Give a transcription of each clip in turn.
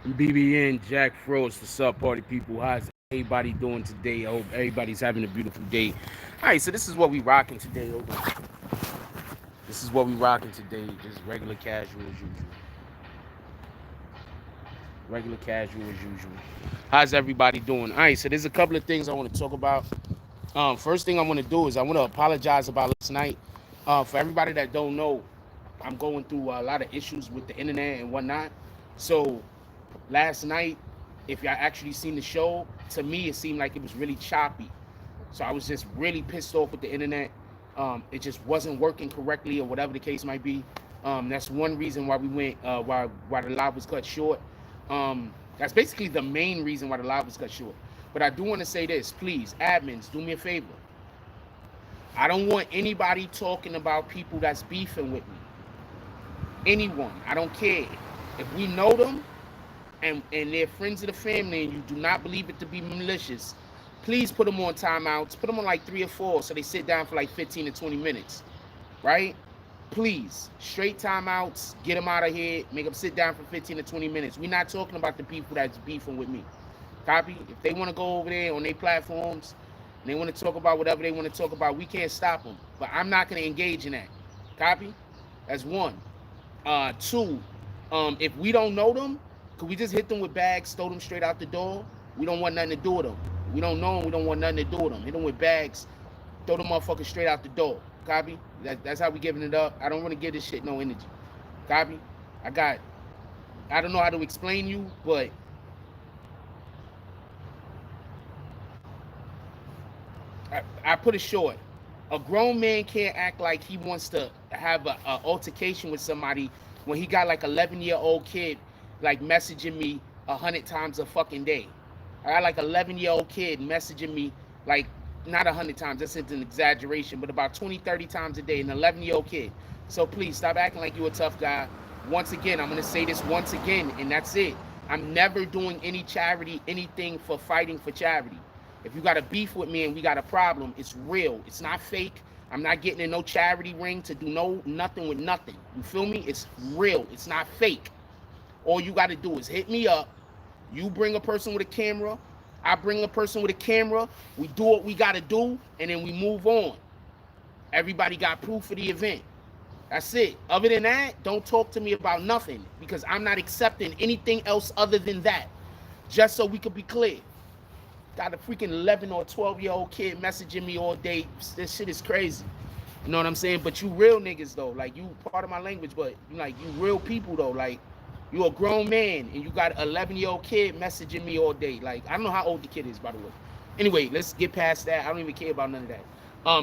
BBN, Jack Frost, what's up, party people? How's everybody doing today? I hope everybody's having a beautiful day. All right, so this is what we rocking today. Hold on. This is what we rocking today. Just regular casual as usual. Regular casual as usual. How's everybody doing? All right, so there's a couple of things I want to talk about. First thing I want to do is I want to apologize about last night. For everybody that don't know, I'm going through a lot of issues with the internet and whatnot. So last night, if y'all actually seen the show, to me it seemed like it was really choppy. So I was just really pissed off with the internet. It just wasn't working correctly or whatever the case might be. That's one reason why we went why the live was cut short. That's basically the main reason why the live was cut short. But I do want to say this, please, admins, do me a favor. I don't want anybody talking about people that's beefing with me. Anyone, I don't care. If we know them, and they're friends of the family and you do not believe it to be malicious, please put them on timeouts. Put them on like 3 or 4 so they sit down for like 15 to 20 minutes, right? Please, straight timeouts, get them out of here, make them sit down for 15 to 20 minutes. We're not talking about the people that's beefing with me. Copy? If they want to go over there on their platforms and they want to talk about whatever they want to talk about, we can't stop them. But I'm not going to engage in that. Copy? That's one. Two, if we don't know them, could we just hit them with bags, throw them straight out the door? We don't want nothing to do with them. We don't know them, we don't want nothing to do with them. Hit them with bags, throw them motherfuckers straight out the door. Copy? That's how we giving it up. I don't want to give this shit no energy. Copy? I don't know how to explain you, but I put it short. A grown man can't act like he wants to have a altercation with somebody when he got like 11-year-old kid like messaging me 100 times a fucking day. I got like 11-year-old kid messaging me like not 100 times, that's an exaggeration, but about 20, 30 times a day, an 11-year-old kid. So please stop acting like you a tough guy. Once again, I'm going to say this once again, and that's it. I'm never doing any charity, anything for fighting for charity. If you got a beef with me and we got a problem, it's real. It's not fake. I'm not getting in no charity ring to do nothing with nothing. You feel me? It's real. It's not fake. All you got to do is hit me up. You bring a person with a camera. I bring a person with a camera. We do what we got to do, and then we move on. Everybody got proof for the event. That's it. Other than that, don't talk to me about nothing because I'm not accepting anything else other than that. Just so we could be clear. Got a freaking 11 or 12-year-old kid messaging me all day. This shit is crazy. You know what I'm saying? But you real niggas, though. Like, you part of my language, but you real people, though. Like, you a grown man, and you got an 11-year-old kid messaging me all day. Like, I don't know how old the kid is, by the way. Anyway, let's get past that. I don't even care about none of that.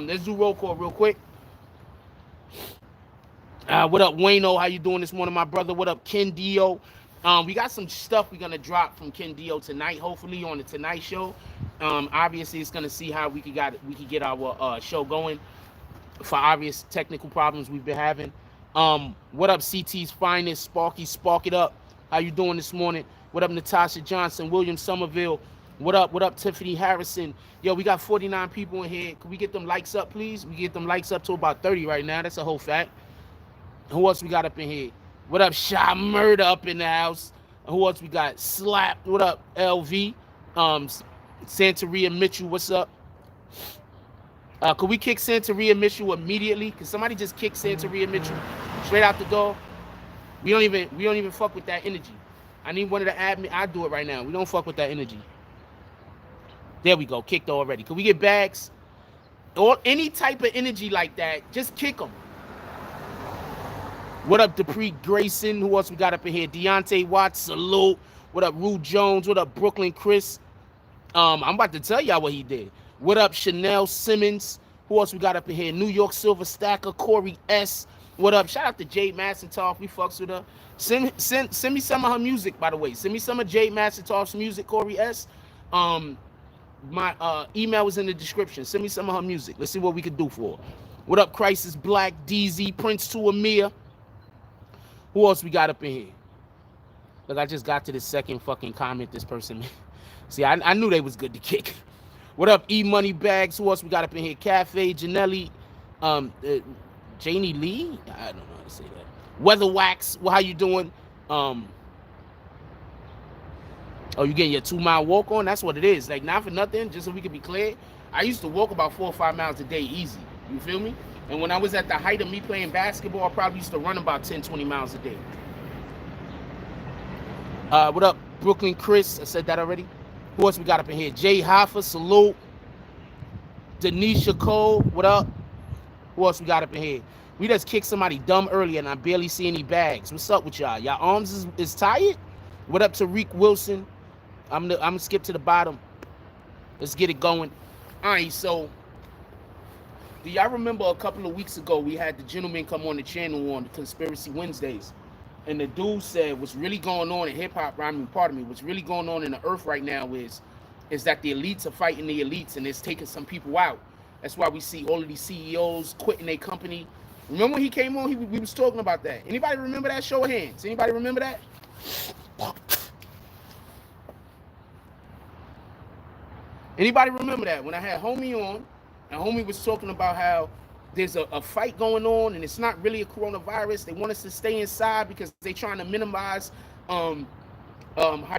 Let's do roll call real quick. What up, Wayno? How you doing this morning, my brother? What up, Ken Dio? We got some stuff we're gonna drop from Ken Dio tonight, hopefully on the Tonight Show. Obviously, it's gonna see how we could get our show going for obvious technical problems we've been having. What up, CT's finest, Sparky, Spark it up. How you doing this morning? What up, Natasha Johnson, William Somerville? What up, Tiffany Harrison? Yo, we got 49 people in here. Can we get them likes up, please? We get them likes up to about 30 right now. That's a whole fact. Who else we got up in here? What up, Shy Murder up in the house? Who else we got? Slapped. What up, LV? Santeria Mitchell, what's up? Could we kick Santeria Mitchell immediately? Could somebody just kick Santeria Mitchell straight out the door? We don't even fuck with that energy. I need one of the admin. I do it right now. We don't fuck with that energy. There we go. Kicked already. Could we get bags? Or any type of energy like that, just kick them. What up, Dupree Grayson? Who else we got up in here? Deontay Watts, salute. What up, Rue Jones? What up, Brooklyn Chris? I'm about to tell y'all what he did. What up, Chanel Simmons? Who else we got up in here? New York Silver Stacker, Corey S. What up? Shout out to Jade Massentoff. We fucks with her. Send me some of her music, by the way. Send me some of Jade Massentoff's music, Corey S. My email is in the description. Send me some of her music. Let's see what we can do for her. What up, Crisis Black, DZ, Prince to Amir? Who else we got up in here? Look, I just got to the second fucking comment this person made. See, I knew they was good to kick. What up, E Money Bags? Who else we got up in here? Cafe, Janelli, Janie Lee? I don't know how to say that. Weather Wax, well, how you doing? Oh, you getting your 2 mile walk on? That's what it is. Like, not for nothing, just so we can be clear. I used to walk about 4 or 5 miles a day easy. You feel me? And when I was at the height of me playing basketball, I probably used to run about 10, 20 miles a day. What up, Brooklyn Chris? I said that already. Who else we got up in here? Jay Hoffa, salute. Denisha Cole, what up? Who else we got up in here? We just kicked somebody dumb earlier and I barely see any bags. What's up with y'all? Y'all arms is tired? What up to Reek Wilson? I'm gonna skip to the bottom. Let's get it going. All right, so do y'all remember a couple of weeks ago we had the gentleman come on the channel on the Conspiracy Wednesdays, and the dude said what's really going on in hip hop, what's really going on in the earth right now is that the elites are fighting the elites and it's taking some people out. That's why we see all of these CEOs quitting their company. Remember when he came on, we was talking about that. Anybody remember that? Show of hands. Anybody remember that? Anybody remember that? When I had Homie on, and Homie was talking about how there's a fight going on, and it's not really a coronavirus. They want us to stay inside because they're trying to minimize, how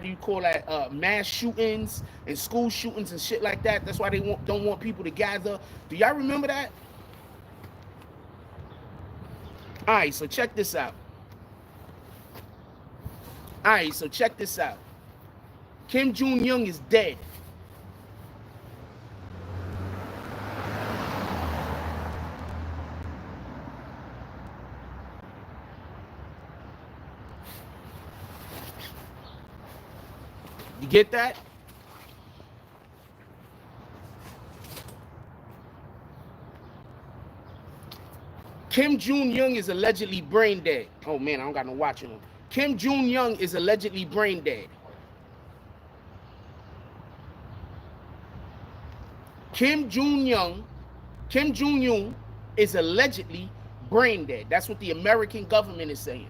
do you call that? Mass shootings and school shootings and shit like that. That's why they don't want people to gather. Do y'all remember that? All right, so check this out. Kim Jong-un is dead. You get that? Kim Jong-un is allegedly brain dead. Oh man, I don't got no watch on. Kim Jong-un is allegedly brain dead. Kim Jong-un is allegedly brain dead. That's what the American government is saying.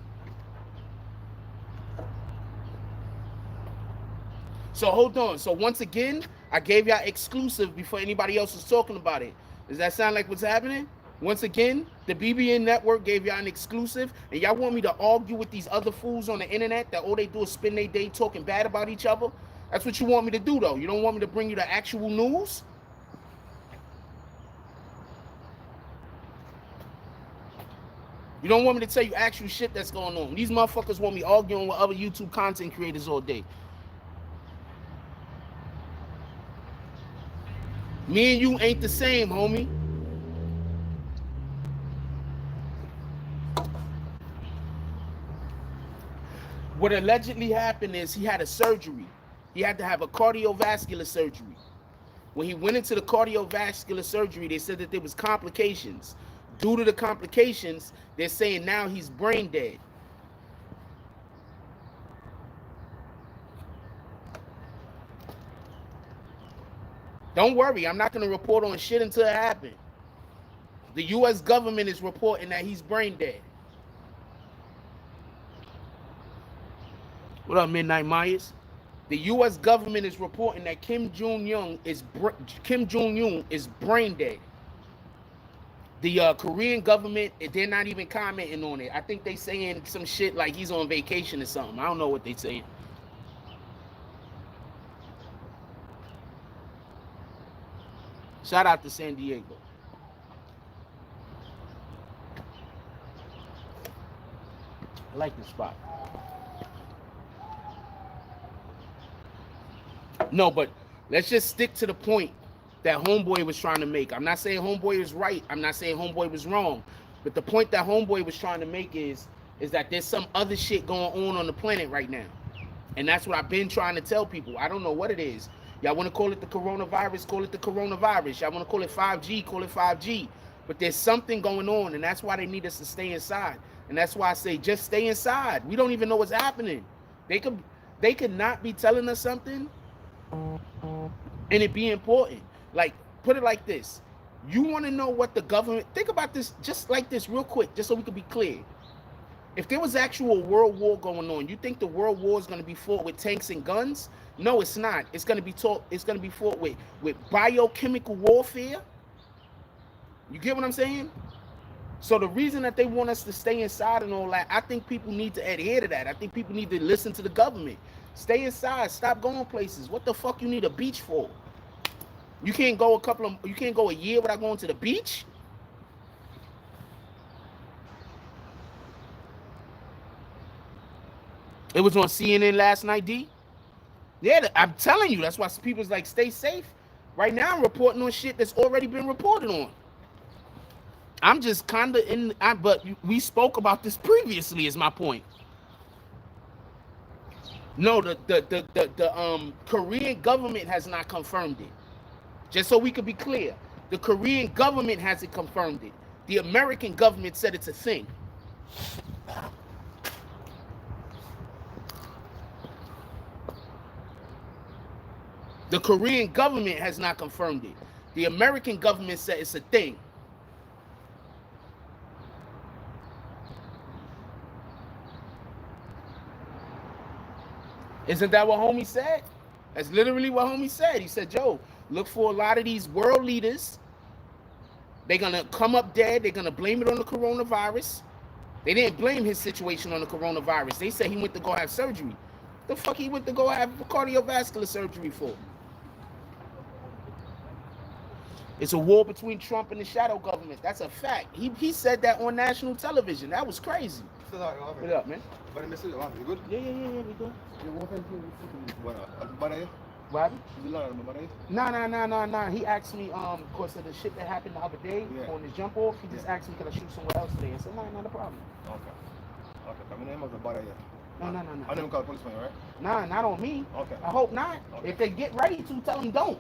So hold on. So once again, I gave y'all exclusive before anybody else was talking about it. Does that sound like what's happening? Once again, the BBN network gave y'all an exclusive, and y'all want me to argue with these other fools on the internet that all they do is spend their day talking bad about each other? That's what you want me to do, though. You don't want me to bring you the actual news? You don't want me to tell you actual shit that's going on. These motherfuckers want me arguing with other YouTube content creators all day. Me and you ain't the same, homie. What allegedly happened is he had a surgery. He had to have a cardiovascular surgery. When he went into the cardiovascular surgery, they said that there was complications. Due to the complications, they're saying now he's brain dead. Don't worry, I'm not going to report on shit until it happened. The U.S. government is reporting that he's brain dead. What up, Midnight Myers? The U.S. government is reporting that Kim Jong-un is brain dead. The Korean government, they're not even commenting on it. I think they saying some shit like he's on vacation or something. I don't know what they saying. Shout out to San Diego. I like this spot. No, but let's just stick to the point that Homeboy was trying to make. I'm not saying Homeboy is right. I'm not saying Homeboy was wrong. But the point that Homeboy was trying to make is that there's some other shit going on the planet right now. And that's what I've been trying to tell people. I don't know what it is. Y'all want to call it the coronavirus, call it the coronavirus. Y'all want to call it 5G, call it 5G. But there's something going on, and that's why they need us to stay inside. And that's why I say just stay inside. We don't even know what's happening. They could not be telling us something and it be important. Like, put it like this. You want to know what the government... Think about this just like this real quick, just so we can be clear. If there was actual world war going on, you think the world war is going to be fought with tanks and guns? No, it's not. It's going to be fought with biochemical warfare. You get what I'm saying? So the reason that they want us to stay inside and all that, I think people need to adhere to that. I think people need to listen to the government. Stay inside. Stop going places. What the fuck you need a beach for? You can't go a year without going to the beach? It was on CNN last night, D. Yeah, I'm telling you, that's why people's like, stay safe. Right now, I'm reporting on shit that's already been reported on. I'm just kind of in, but we spoke about this previously, is my point. No, the Korean government has not confirmed it. Just so we could be clear, the Korean government hasn't confirmed it. The American government said it's a thing. The Korean government has not confirmed it. The American government said it's a thing. Isn't that what homie said? That's literally what homie said. He said, Joe, look for a lot of these world leaders. They're going to come up dead. They're going to blame it on the coronavirus. They didn't blame his situation on the coronavirus. They said he went to go have surgery. The fuck he went to go have cardiovascular surgery for? It's a war between Trump and the shadow government. That's a fact. He said that on national television. That was crazy. What up, man? You good? Yeah, we good. What? Nah. He asked me, because of the shit that happened the other day on his jump off, he just asked me, could I shoot somewhere else today? I said, nah, not a problem. Okay, my name was a No. I didn't call the policeman, right? Nah, not on me. Okay. I hope not. Okay. If they get ready to, tell them don't.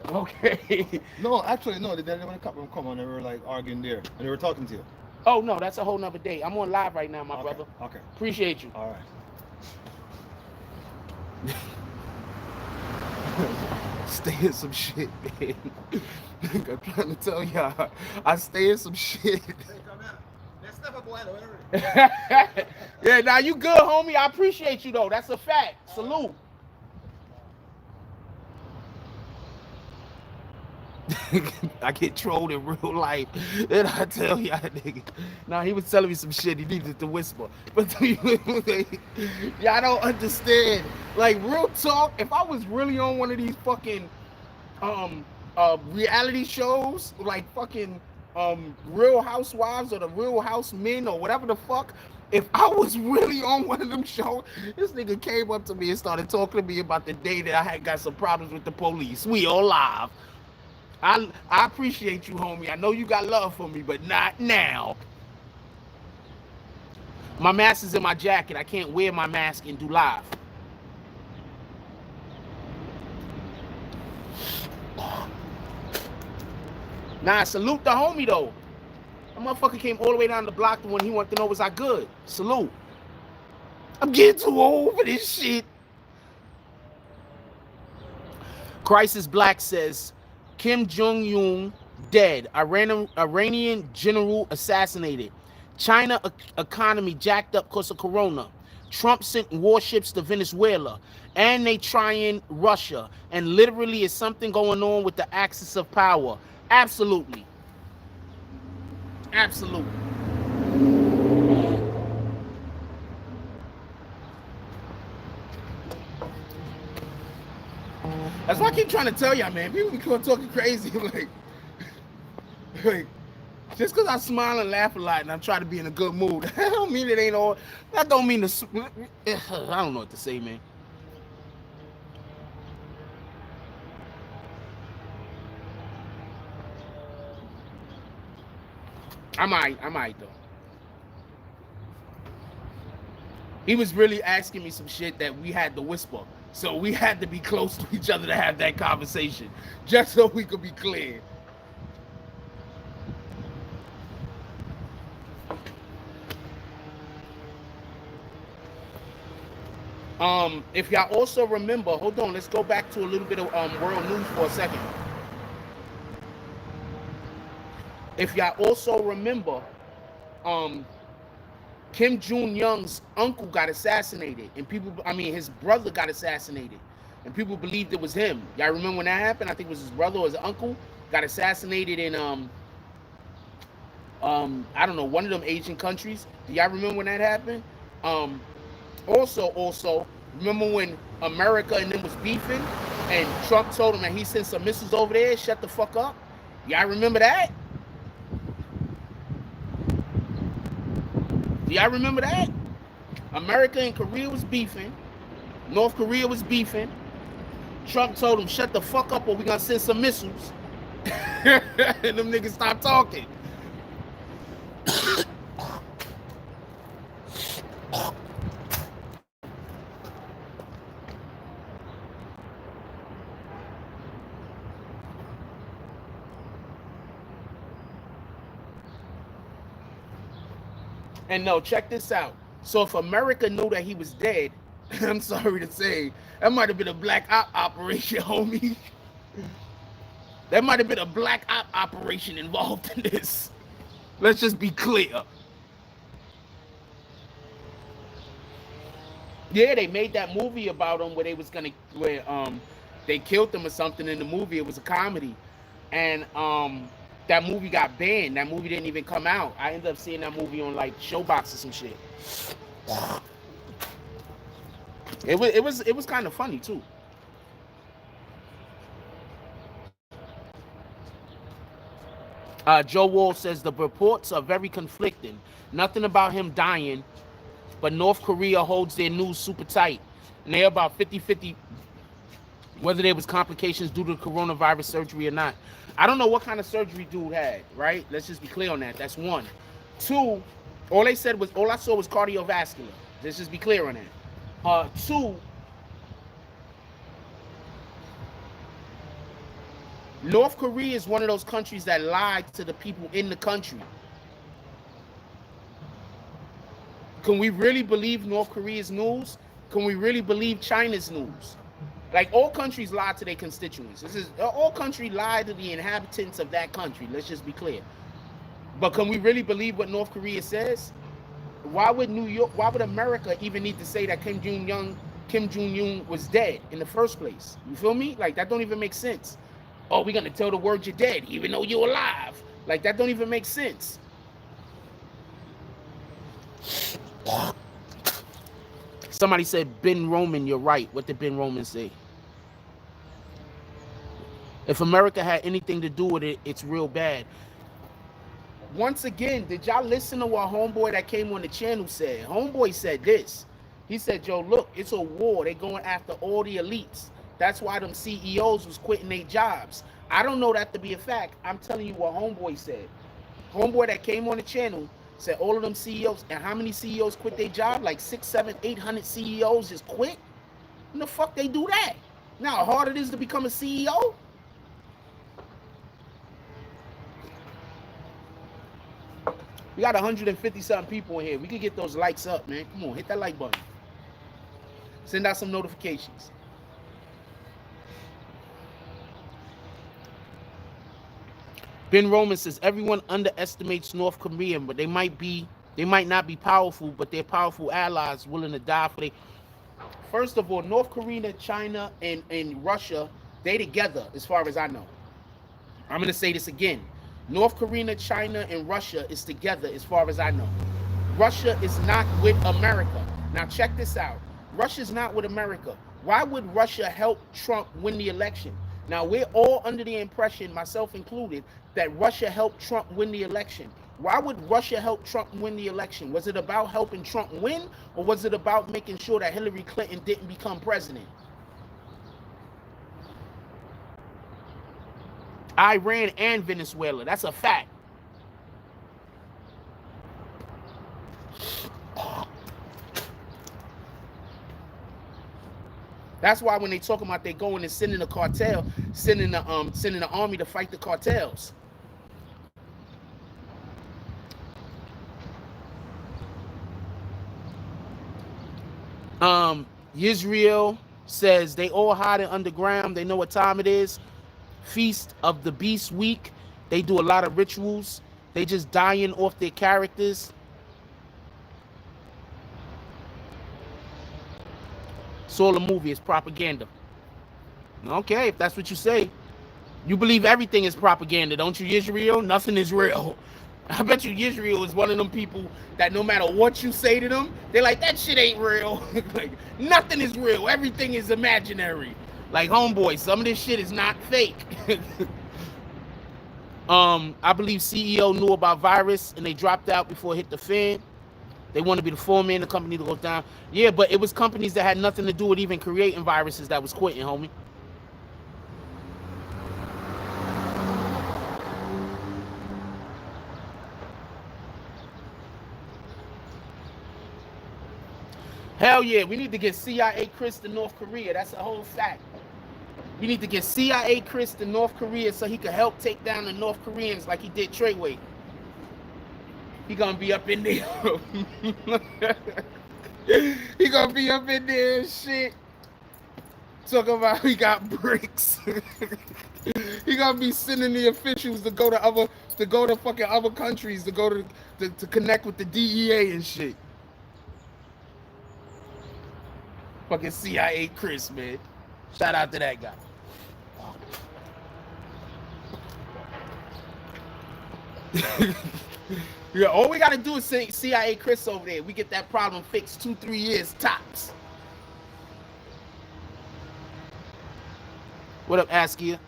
Okay. No, actually, no. They didn't want to come on. They were like arguing there, and they were talking to you. Oh no, that's a whole nother day. I'm on live right now, my brother. Okay. Appreciate you. All right. Stay in some shit, man. I'm trying to tell y'all, I stay in some shit. Yeah, now you good, homie. I appreciate you though. That's a fact. Salute. I get trolled in real life, and I tell y'all, nigga. Now he was telling me some shit. He needed to whisper, but y'all don't understand. Like real talk. If I was really on one of these fucking reality shows, like fucking Real Housewives or the Real House Men or whatever the fuck. If I was really on one of them shows, this nigga came up to me and started talking to me about the day that I had got some problems with the police. We all live. I appreciate you, homie. I know you got love for me, but not now. My mask is in my jacket. I can't wear my mask and do live. Nah, salute the homie, though. That motherfucker came all the way down the block when he wanted to know was I good. Salute. I'm getting too old for this shit. Crisis Black says, Kim Jong-un dead. Iranian general assassinated. China economy jacked up because of corona. Trump sent warships to Venezuela. And they trying Russia. And literally is something going on with the axis of power. Absolutely. Absolutely. That's why I keep trying to tell y'all, man. People be talking crazy, like just because I smile and laugh a lot and I'm trying to be in a good mood, that don't mean it ain't all. That don't mean the. I don't know what to say, man. I might though. He was really asking me some shit that we had to whisper. So we had to be close to each other to have that conversation, just so we could be clear. If y'all also remember, hold on, let's go back to a little bit of world news for a second. If y'all also remember, Kim Jong-un's uncle got assassinated, and his brother got assassinated, and people believed it was him. Y'all remember when that happened? I think it was his brother or his uncle got assassinated in I don't know, one of them Asian countries. Do y'all remember when that happened? Also, Remember when America and them was beefing, and Trump told him that he sent some missiles over there? Shut the fuck up. Y'all remember that? Y'all remember that? America and Korea was beefing. North Korea was beefing. Trump told him, shut the fuck up or we gonna send some missiles. And them niggas stopped talking. And no, check this out. So if America knew that he was dead, I'm sorry to say, that might have been a black op operation, homie. There might have been a black op operation involved in this. Let's just be clear. Yeah, they made that movie about him where they was gonna, where they killed him or something in the movie. It was a comedy, and that movie got banned. That movie didn't even come out. I ended up seeing that movie on like Showbox or some shit. It was kind of funny too. Joe Wall says the reports are very conflicting. Nothing about him dying, but North Korea holds their news super tight. And they're about 50-50 whether there was complications due to coronavirus surgery or not. I don't know what kind of surgery dude had, right? Let's just be clear on that. That's one. Two, all I saw was cardiovascular. Let's just be clear on that. Two, North Korea is one of those countries that lied to the people in the country. Can we really believe North Korea's news? Can we really believe China's news? Like, all countries lie to their constituents. All countries lie to the inhabitants of that country. Let's just be clear. But can we really believe what North Korea says? Why would America even need to say that Kim Jong-un was dead in the first place? You feel me? Like, that don't even make sense. Oh, we're gonna tell the world you're dead, even though you're alive. Like, that don't even make sense. Somebody said, Ben Roman, you're right. What did Ben Roman say? If America had anything to do with it, it's real bad. Once again, did y'all listen to what homeboy that came on the channel said? Homeboy said this. He said, Joe, look, it's a war. They're going after all the elites. That's why them CEOs was quitting their jobs. I don't know that to be a fact. I'm telling you what homeboy said. Homeboy that came on the channel said all of them CEOs, and how many CEOs quit their job? Like 600, 700, 800 CEOs just quit? When the fuck they do that? Now how hard it is to become a CEO? We got 150 something people in here. We could get those likes up, man. Come on, hit that like button. Send out some notifications. Ben Roman says everyone underestimates North Korea, but they might not be powerful, but they're powerful allies willing to die for they. First of all, North Korea, China, and Russia, they together, as far as I know. I'm gonna say this again. North Korea, China, and Russia is together, as far as I know. Russia is not with America. Now check this out. Russia's not with America. Why would Russia help Trump win the election? Now, we're all under the impression, myself included, that Russia helped Trump win the election. Why would Russia help Trump win the election? Was it about helping Trump win, or was it about making sure that Hillary Clinton didn't become president? Iran and Venezuela, that's a fact. That's why when they talk about they going and sending the cartel, sending the army to fight the cartels. Israel says they all hide underground. They know what time it is. Feast of the Beast week. They do a lot of rituals. They just dying off their characters. It's all a movie. It's propaganda. Okay, if that's what you say. You believe everything is propaganda, don't you, Israel? Nothing is real. I bet you Israel is one of them people that no matter what you say to them, they're like, that shit ain't real. Like, nothing is real. Everything is imaginary. Like, homeboy, some of this shit is not fake. I believe CEO knew about virus and they dropped out before it hit the fan. They want to be the foreman in the company to go down. Yeah, but it was companies that had nothing to do with even creating viruses that was quitting, homie. Hell yeah, we need to get CIA Chris to North Korea. That's a whole fact. We need to get CIA Chris to North Korea so he could help take down the North Koreans like he did Treyway. He gonna be up in there. He gonna be up in there and shit. Talking about he got bricks. He gonna be sending the officials to go to fucking other countries to go to connect with the DEA and shit. Fucking CIA Chris, man. Shout out to that guy. Yeah, all we gotta do is say CIA Chris over there. We get that problem fixed 2-3 years tops. What up, Askia?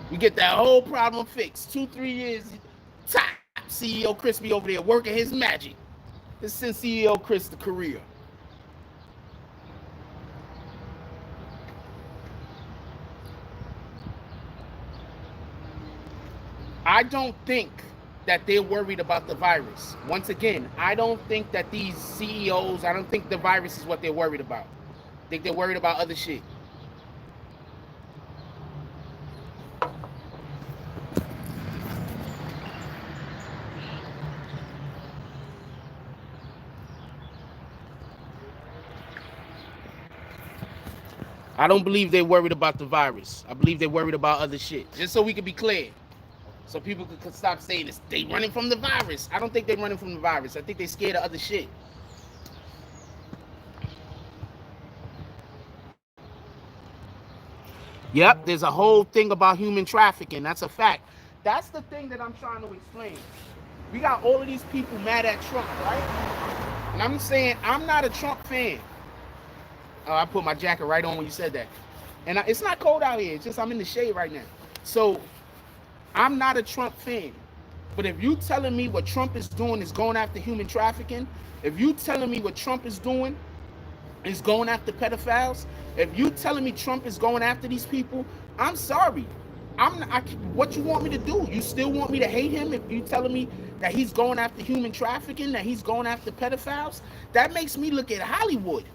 We get that whole problem fixed 2-3 years top. CEO Chris be over there working his magic. Let's send CEO Chris to Korea. I don't think that they're worried about the virus. Once again, I don't think that these CEOs, I don't think the virus is what they're worried about. I think they're worried about other shit. I don't believe they're worried about the virus. I believe they're worried about other shit. Just so we can be clear. So people could stop saying this. They running from the virus. I don't think they're running from the virus. I think they're scared of other shit. Yep, there's a whole thing about human trafficking. That's a fact. That's the thing that I'm trying to explain. We got all of these people mad at Trump, right? And I'm saying I'm not a Trump fan. I put my jacket right on when you said that. And it's not cold out here. It's just I'm in the shade right now. So I'm not a Trump fan. But if you telling me what Trump is doing is going after human trafficking, if you telling me what Trump is doing is going after pedophiles, if you telling me Trump is going after these people, I'm sorry. What you want me to do? You still want me to hate him if you telling me that he's going after human trafficking, that he's going after pedophiles? That makes me look at Hollywood.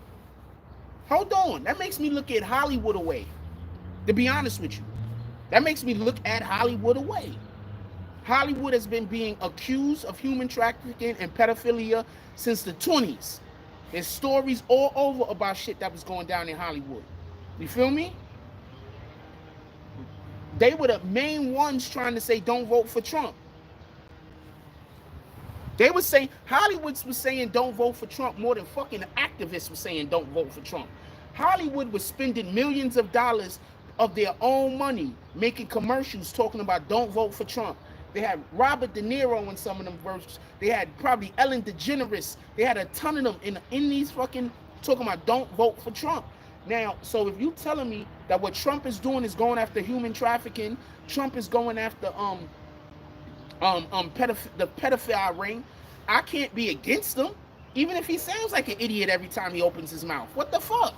Hold on. That makes me look at Hollywood away. To be honest with you. That makes me look at Hollywood away. Hollywood has been being accused of human trafficking and pedophilia since the 20s. There's stories all over about shit that was going down in Hollywood. You feel me? They were the main ones trying to say don't vote for Trump. They were saying, Hollywood was saying don't vote for Trump more than fucking activists were saying don't vote for Trump. Hollywood was spending millions of dollars of their own money making commercials talking about don't vote for Trump. They had Robert De Niro in some of them verses. They had probably Ellen DeGeneres. They had a ton of them in these fucking talking about don't vote for Trump. Now, so if you telling me that what Trump is doing is going after human trafficking, Trump is going after the pedophile ring, I can't be against him, even if he sounds like an idiot every time he opens his mouth. What the fuck?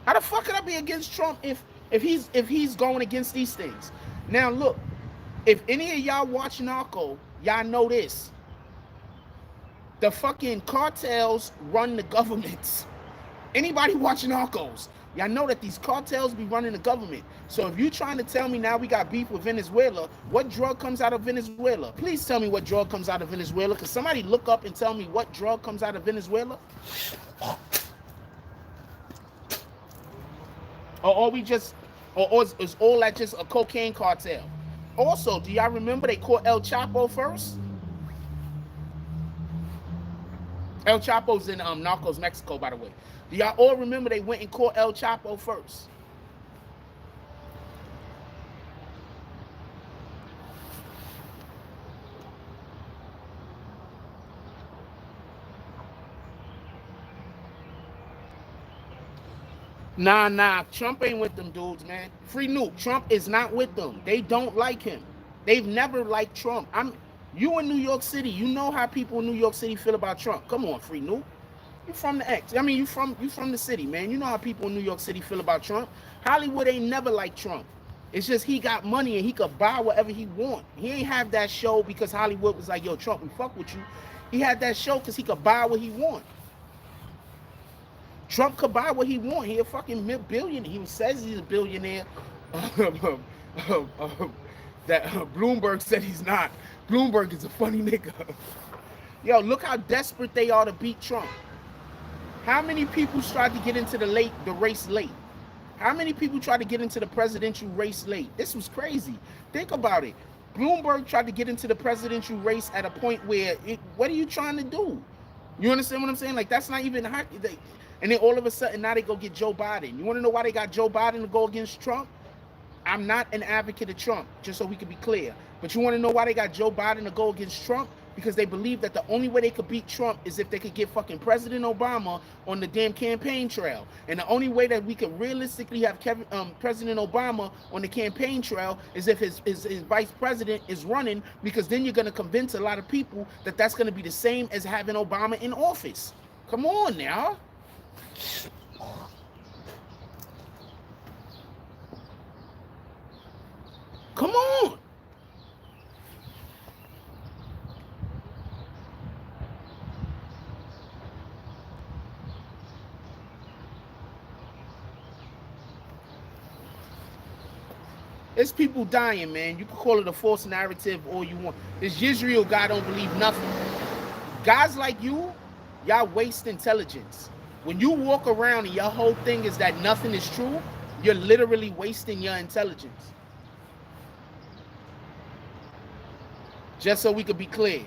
How the fuck could I be against Trump if he's going against these things? Now look, if any of y'all watch Narco, y'all know this. The fucking cartels run the governments. Anybody watching Narcos, y'all know that these cartels be running the government. So if you're trying to tell me now we got beef with Venezuela, what drug comes out of Venezuela? Please tell me what drug comes out of Venezuela. Because somebody look up and tell me what drug comes out of Venezuela. Or is all that just a cocaine cartel? Also, do y'all remember they caught El Chapo first? El Chapo's in Narcos, Mexico, by the way. Do y'all all remember they went and caught El Chapo first? Nah. Trump ain't with them dudes, man. Free Nuke. Trump is not with them. They don't like him. They've never liked Trump. You in New York City. You know how people in New York City feel about Trump. Come on, Free Nuke. You from the X. I mean, you from the city, man. You know how people in New York City feel about Trump. Hollywood ain't never liked Trump. It's just he got money and he could buy whatever he want. He ain't have that show because Hollywood was like, yo, Trump, we fuck with you. He had that show because he could buy what he want. Trump could buy what he want. He a fucking billionaire. He says he's a billionaire. That Bloomberg said he's not. Bloomberg is a funny nigga. Yo, look how desperate they are to beat Trump. How many people tried to get into the race late? How many people tried to get into the presidential race late? This was crazy. Think about it. Bloomberg tried to get into the presidential race at a point where, what are you trying to do? You understand what I'm saying? Like, that's not even hot. And then all of a sudden, now they go get Joe Biden. You want to know why they got Joe Biden to go against Trump? I'm not an advocate of Trump, just so we can be clear. But you want to know why they got Joe Biden to go against Trump? Because they believe that the only way they could beat Trump is if they could get fucking President Obama on the damn campaign trail. And the only way that we could realistically have President Obama on the campaign trail is if his vice president is running, because then you're going to convince a lot of people that that's going to be the same as having Obama in office. Come on now. Come on. There's people dying, man. You can call it a false narrative all you want. This Israel guy don't believe nothing. Guys like you, y'all waste intelligence. When you walk around and your whole thing is that nothing is true, you're literally wasting your intelligence. Just so we could be clear.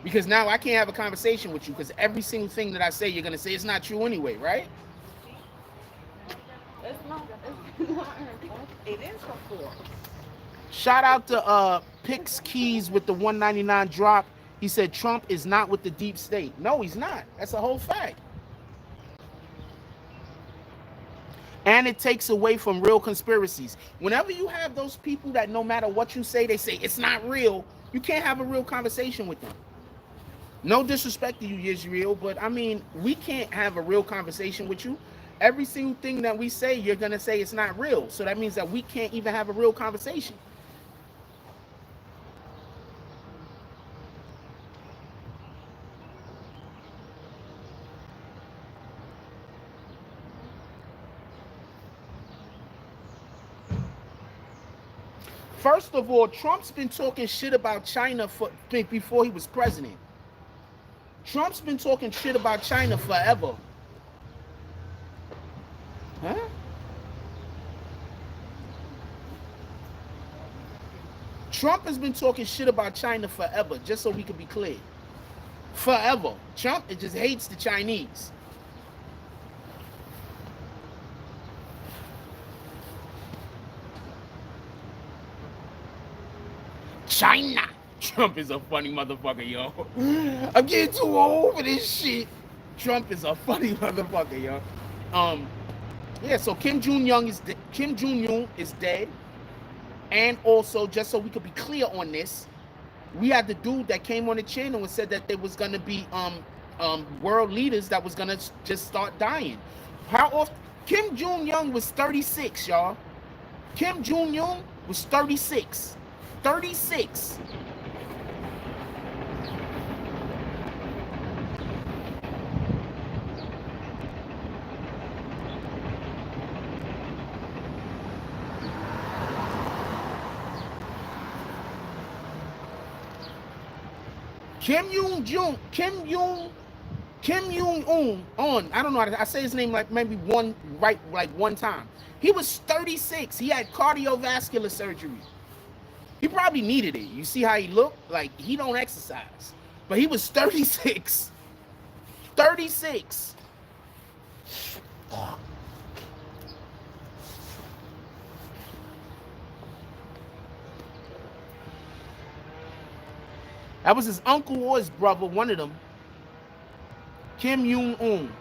Because now I can't have a conversation with you because every single thing that I say, you're going to say it's not true anyway, right? It's not. It is a force. Shout out to Pix Keys with the 199 drop. He said Trump is not with the deep state. No, he's not. That's a whole fact. And it takes away from real conspiracies. Whenever you have those people that no matter what you say, they say it's not real, you can't have a real conversation with them. No disrespect to you, Israel, but I mean, we can't have a real conversation with you. Every single thing that we say, you're going to say it's not real. So that means that we can't even have a real conversation. First of all, Trump's been talking shit about China before he was president. Trump's been talking shit about China forever. Huh? Trump has been talking shit about China forever, just so we can be clear. Forever. Trump just hates the Chinese. China. Trump is a funny motherfucker, yo. I'm getting too old for this shit. Trump is a funny motherfucker, yo. Yeah, so Kim Jong-un is dead. And also, just so we could be clear on this, we had the dude that came on the channel and said that there was gonna be world leaders that was gonna just start dying. How often? Kim Jong-un was 36, y'all. Kim Jong-un was 36. 36. Kim Jong-un, I don't know how to, I say his name like maybe one time. He was 36. He had cardiovascular surgery. He probably needed it. You see how he looked? Like, he don't exercise. But he was 36. 36. That was his uncle or his brother, one of them. Kim Jong-un.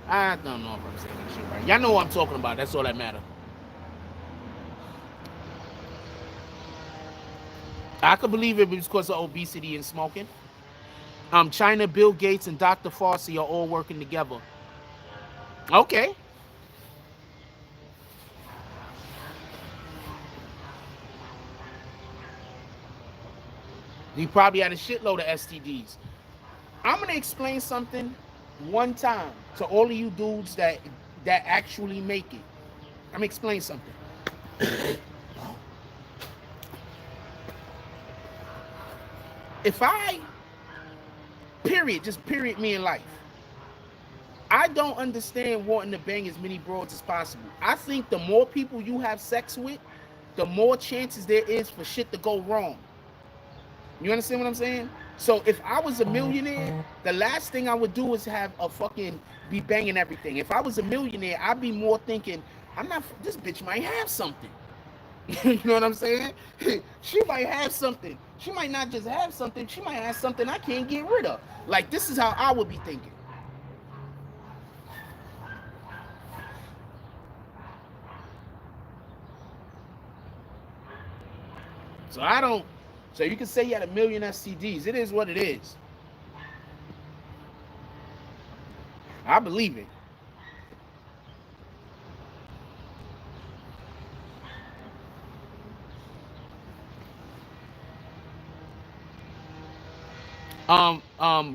I don't know if I'm saying that shit right. Y'all know what I'm talking about. That's all that matters. I could believe it was because of obesity and smoking. China, Bill Gates, and Dr. Fauci are all working together. Okay. He probably had a shitload of STDs. I'm gonna explain something one time to all of you dudes that actually make it. I'm gonna explain something. If I just period me in life, I don't understand wanting to bang as many broads as possible. I think the more people you have sex with, the more chances there is for shit to go wrong. You understand what I'm saying? So if I was a millionaire, the last thing I would do is have a fucking be banging everything. If I was a millionaire, I'd be more thinking, this bitch might have something. You know what I'm saying? She might have something. She might not just have something, she might have something I can't get rid of. Like, this is how I would be thinking. So you can say you had 1 million STDs. It is what it is. I believe it.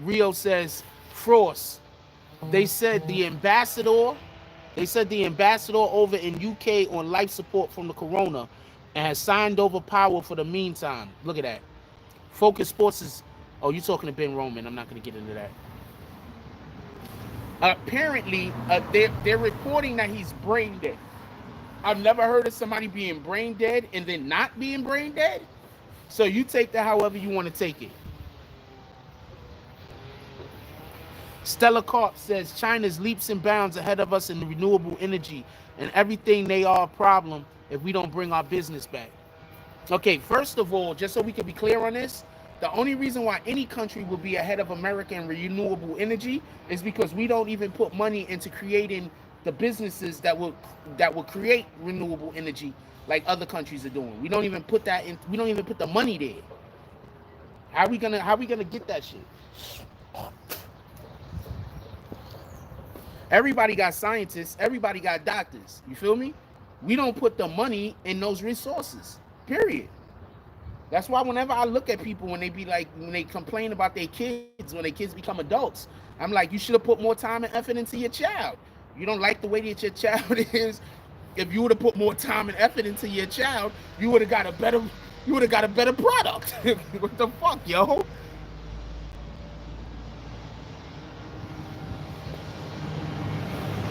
Rio says, Frost. They said the ambassador over in UK on life support from the corona and has signed over power for the meantime. Look at that. Focus Sports is, oh, you're talking to Ben Roman. I'm not going to get into that. Apparently, they're reporting that he's brain dead. I've never heard of somebody being brain dead and then not being brain dead. So you take that however you want to take it. Stella Karp says China's leaps and bounds ahead of us in renewable energy, and everything they are a problem if we don't bring our business back. Okay, first of all, just so we can be clear on this, the only reason why any country will be ahead of America in renewable energy is because we don't even put money into creating the businesses that will create renewable energy like other countries are doing. We don't even put that in. We don't even put the money there. How are we gonna get that shit? Everybody got scientists. Everybody got doctors. You feel me? We don't put the money in those resources. Period. That's why whenever I look at people when they complain about their kids, when their kids become adults, I'm like, you should have put more time and effort into your child. You don't like the way that your child is. If you would have put more time and effort into your child, you would have got a better product. What the fuck, yo?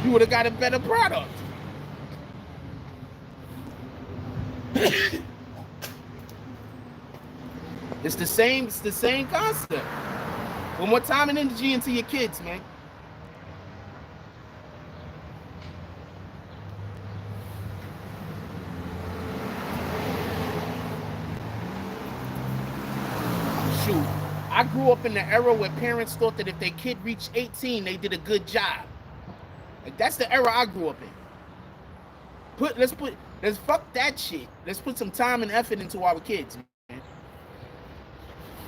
You would have got a better product. It's the same concept. Put more time and energy into your kids, man. Shoot, I grew up in the era where parents thought that if their kid reached 18, they did a good job. Like, that's the era I grew up in. Let's fuck that shit. Let's put some time and effort into our kids, man.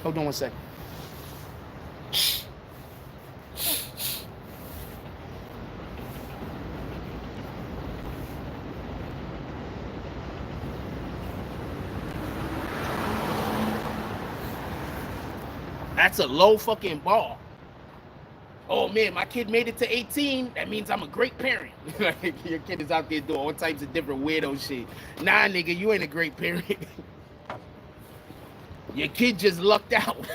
Hold on one second. That's a low fucking bar. Oh man, my kid made it to 18. That means I'm a great parent. Like, your kid is out there doing all types of different weirdo shit. Nah, nigga, you ain't a great parent. Your kid just lucked out.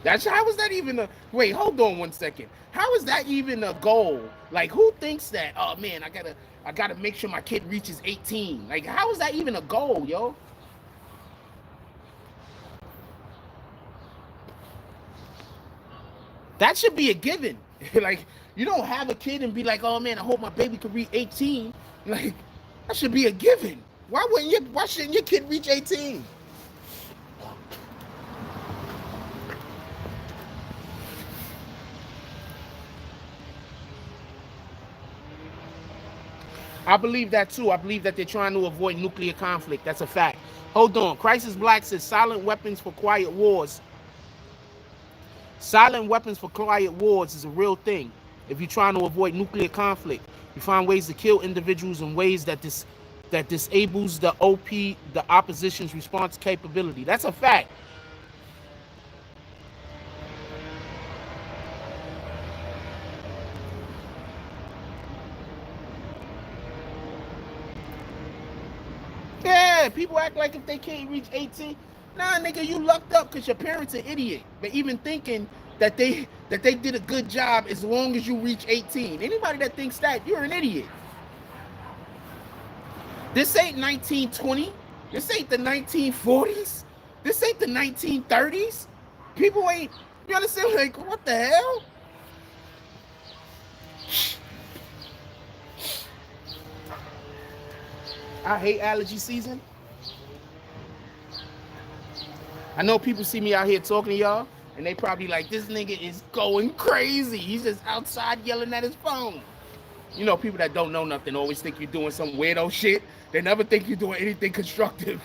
How is that even a... Wait, hold on one second. How is that even a goal? Like, who thinks that? Oh man, I gotta make sure my kid reaches 18. Like, how is that even a goal, yo? That should be a given. Like, you don't have a kid and be like, oh man, I hope my baby can reach 18. Like, that should be a given. Why shouldn't your kid reach 18? I believe that too. I believe that they're trying to avoid nuclear conflict. That's a fact. Hold on. Crisis Black says silent weapons for quiet wars. Silent weapons for quiet wars is a real thing. If you're trying to avoid nuclear conflict, you find ways to kill individuals in ways that disables the the opposition's response capability. That's a fact. Yeah, people act like if they can't reach 18, nah, nigga, you lucked up because your parents are idiot. But even thinking that they did a good job as long as you reach 18. Anybody that thinks that, you're an idiot. This ain't 1920. This ain't the 1940s. This ain't the 1930s. People ain't, you understand? Like, what the hell? I hate allergy season. I know people see me out here talking to y'all, and they probably like, this nigga is going crazy. He's just outside yelling at his phone. You know, people that don't know nothing always think you're doing some weirdo shit. They never think you're doing anything constructive.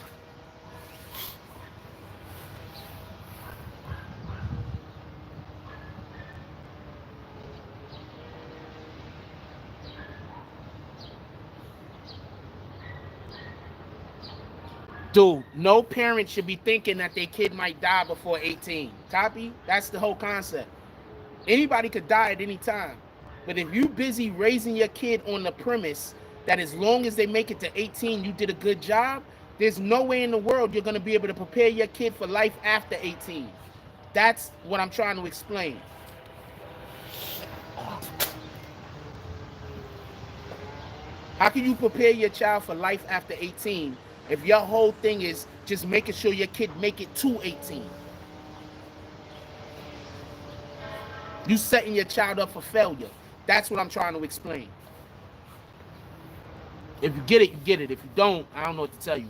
Dude, no parent should be thinking that their kid might die before 18. Copy? That's the whole concept. Anybody could die at any time. But if you busy raising your kid on the premise that as long as they make it to 18, you did a good job, there's no way in the world you're going to be able to prepare your kid for life after 18. That's what I'm trying to explain. How can you prepare your child for life after 18 if your whole thing is just making sure your kid make it to 18? You setting your child up for failure. That's what I'm trying to explain. If you get it, you get it. If you don't, I don't know what to tell you.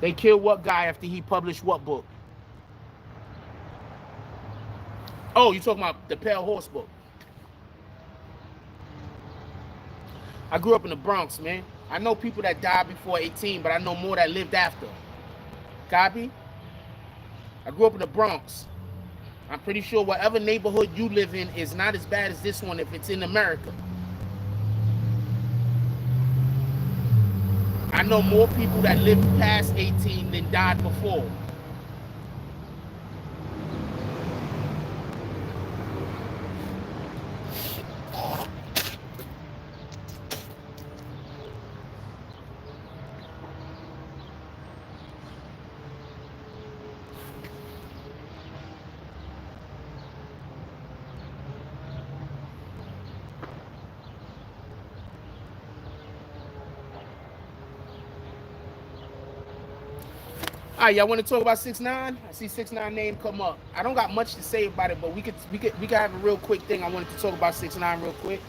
They killed what guy after he published what book? Oh, you talking about the Pale Horse book. I grew up in the Bronx, man. I know people that died before 18, but I know more that lived after. Copy? I grew up in the Bronx. I'm pretty sure whatever neighborhood you live in is not as bad as this one if it's in America. I know more people that lived past 18 than died before. All right, y'all want to talk about 6ix9ine? I see 6ix9ine name come up. I don't got much to say about it, but we could have a real quick thing. I wanted to talk about 6ix9ine real quick.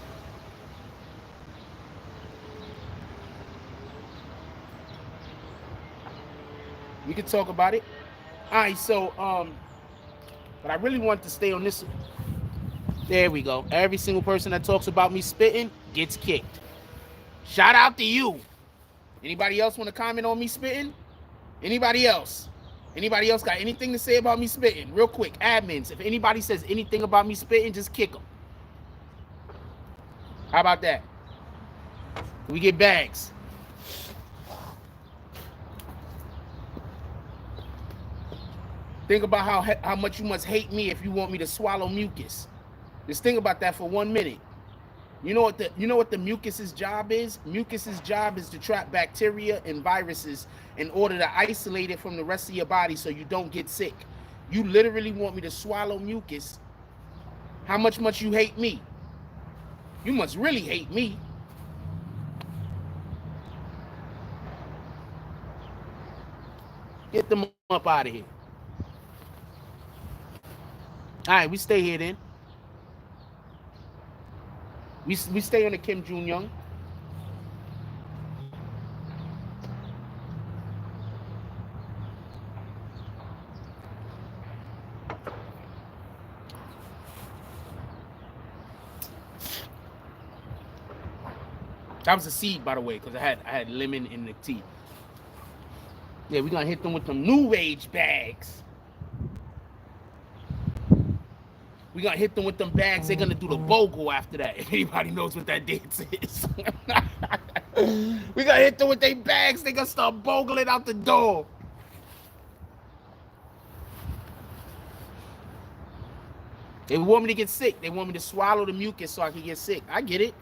We could talk about it. All right, so but I really want to stay on this. There we go. Every single person that talks about me spitting gets kicked. Shout out to you. Anybody else want to comment on me spitting? Anybody else? Anybody else got anything to say about me spitting? Real quick, admins, if anybody says anything about me spitting, just kick them. How about that? We get bags. Think about how much you must hate me if you want me to swallow mucus. Just think about that for 1 minute. You know what the mucus's job is? Mucus's job is to trap bacteria and viruses in order to isolate it from the rest of your body so you don't get sick. You literally want me to swallow mucus. How much you hate me? You must really hate me. Get them up out of here. All right, we stay here then. We stay on the Kim Jong-un. That was a seed, by the way, because I had lemon in the tea. Yeah, we're gonna hit them with them new age bags. We're gonna hit them with them bags. They're gonna do the bogle after that. If anybody knows what that dance is. We're gonna hit them with their bags. They're gonna start bogling out the door. They want me to get sick. They want me to swallow the mucus so I can get sick. I get it.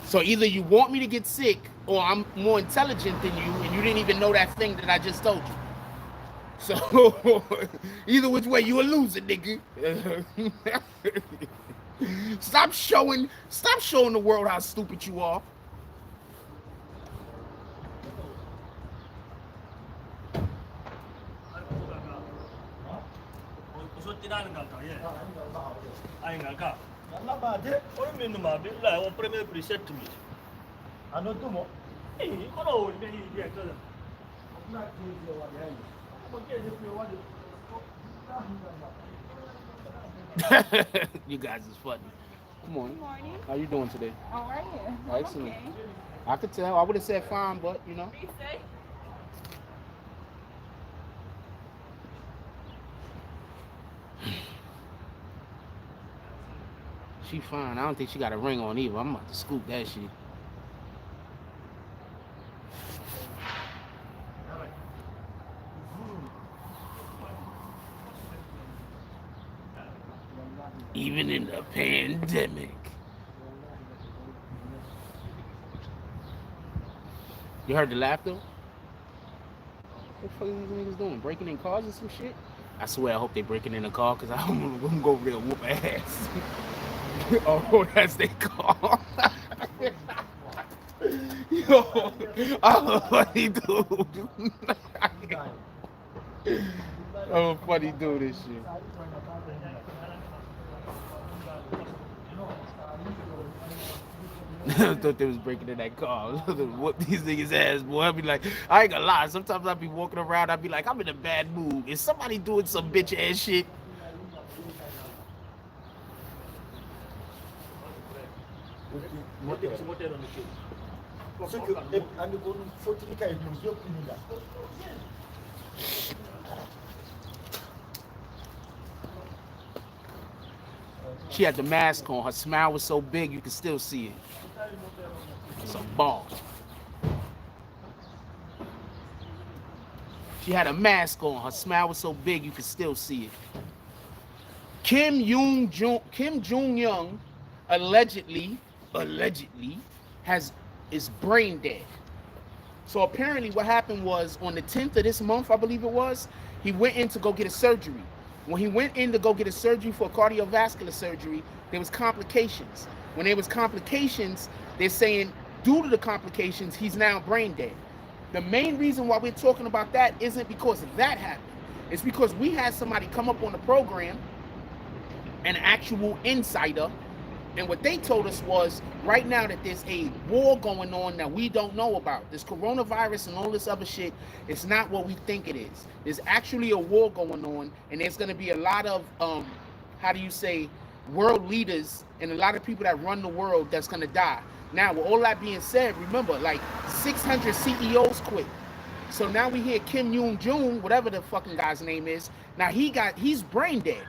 So either you want me to get sick or I'm more intelligent than you and you didn't even know that thing that I just told you. So either which way, you a loser, nigga. Stop showing the world how stupid you are. You guys is funny. Come on. Good morning. How you doing today? How are you? Excellent. Okay. I could tell. I would have said fine, but you know. Be safe. She fine. I don't think she got a ring on either. I'm about to scoop that shit. Even in the pandemic. You heard the laughter? What the fuck are these niggas doing? Breaking in cars or some shit? I swear I hope they breaking in a car because I'm gonna go over there and whoop ass. Oh, that's their car. Yo, I'm a funny dude. I'm a funny dude, this shit. I thought they was breaking in that car. Whoop these niggas' ass, boy. I'd be like, I ain't gonna lie. Sometimes I'd be walking around, I'd be like, I'm in a bad mood. Is somebody doing some bitch ass shit? She had the mask on. Her smile was so big you could still see it. It's a ball. She had a mask on. Her smile was so big you could still see it. Kim Jong-un allegedly is brain dead. So apparently what happened was on the 10th of this month, I believe it was, he went in to go get a surgery. When he went in to go get a surgery for cardiovascular surgery, there was complications. When there was complications, they're saying due to the complications, he's now brain dead. The main reason why we're talking about that isn't because that happened. It's because we had somebody come up on the program, an actual insider, and what they told us was right now that there's a war going on that we don't know about. This coronavirus and all this other shit, it's not what we think it is. There's actually a war going on, and there's going to be a lot of, world leaders and a lot of people that run the world that's going to die. Now, with all that being said, remember, like 600 CEOs quit. So now we hear Kim Jong-un, whatever the fucking guy's name is, now he's brain dead.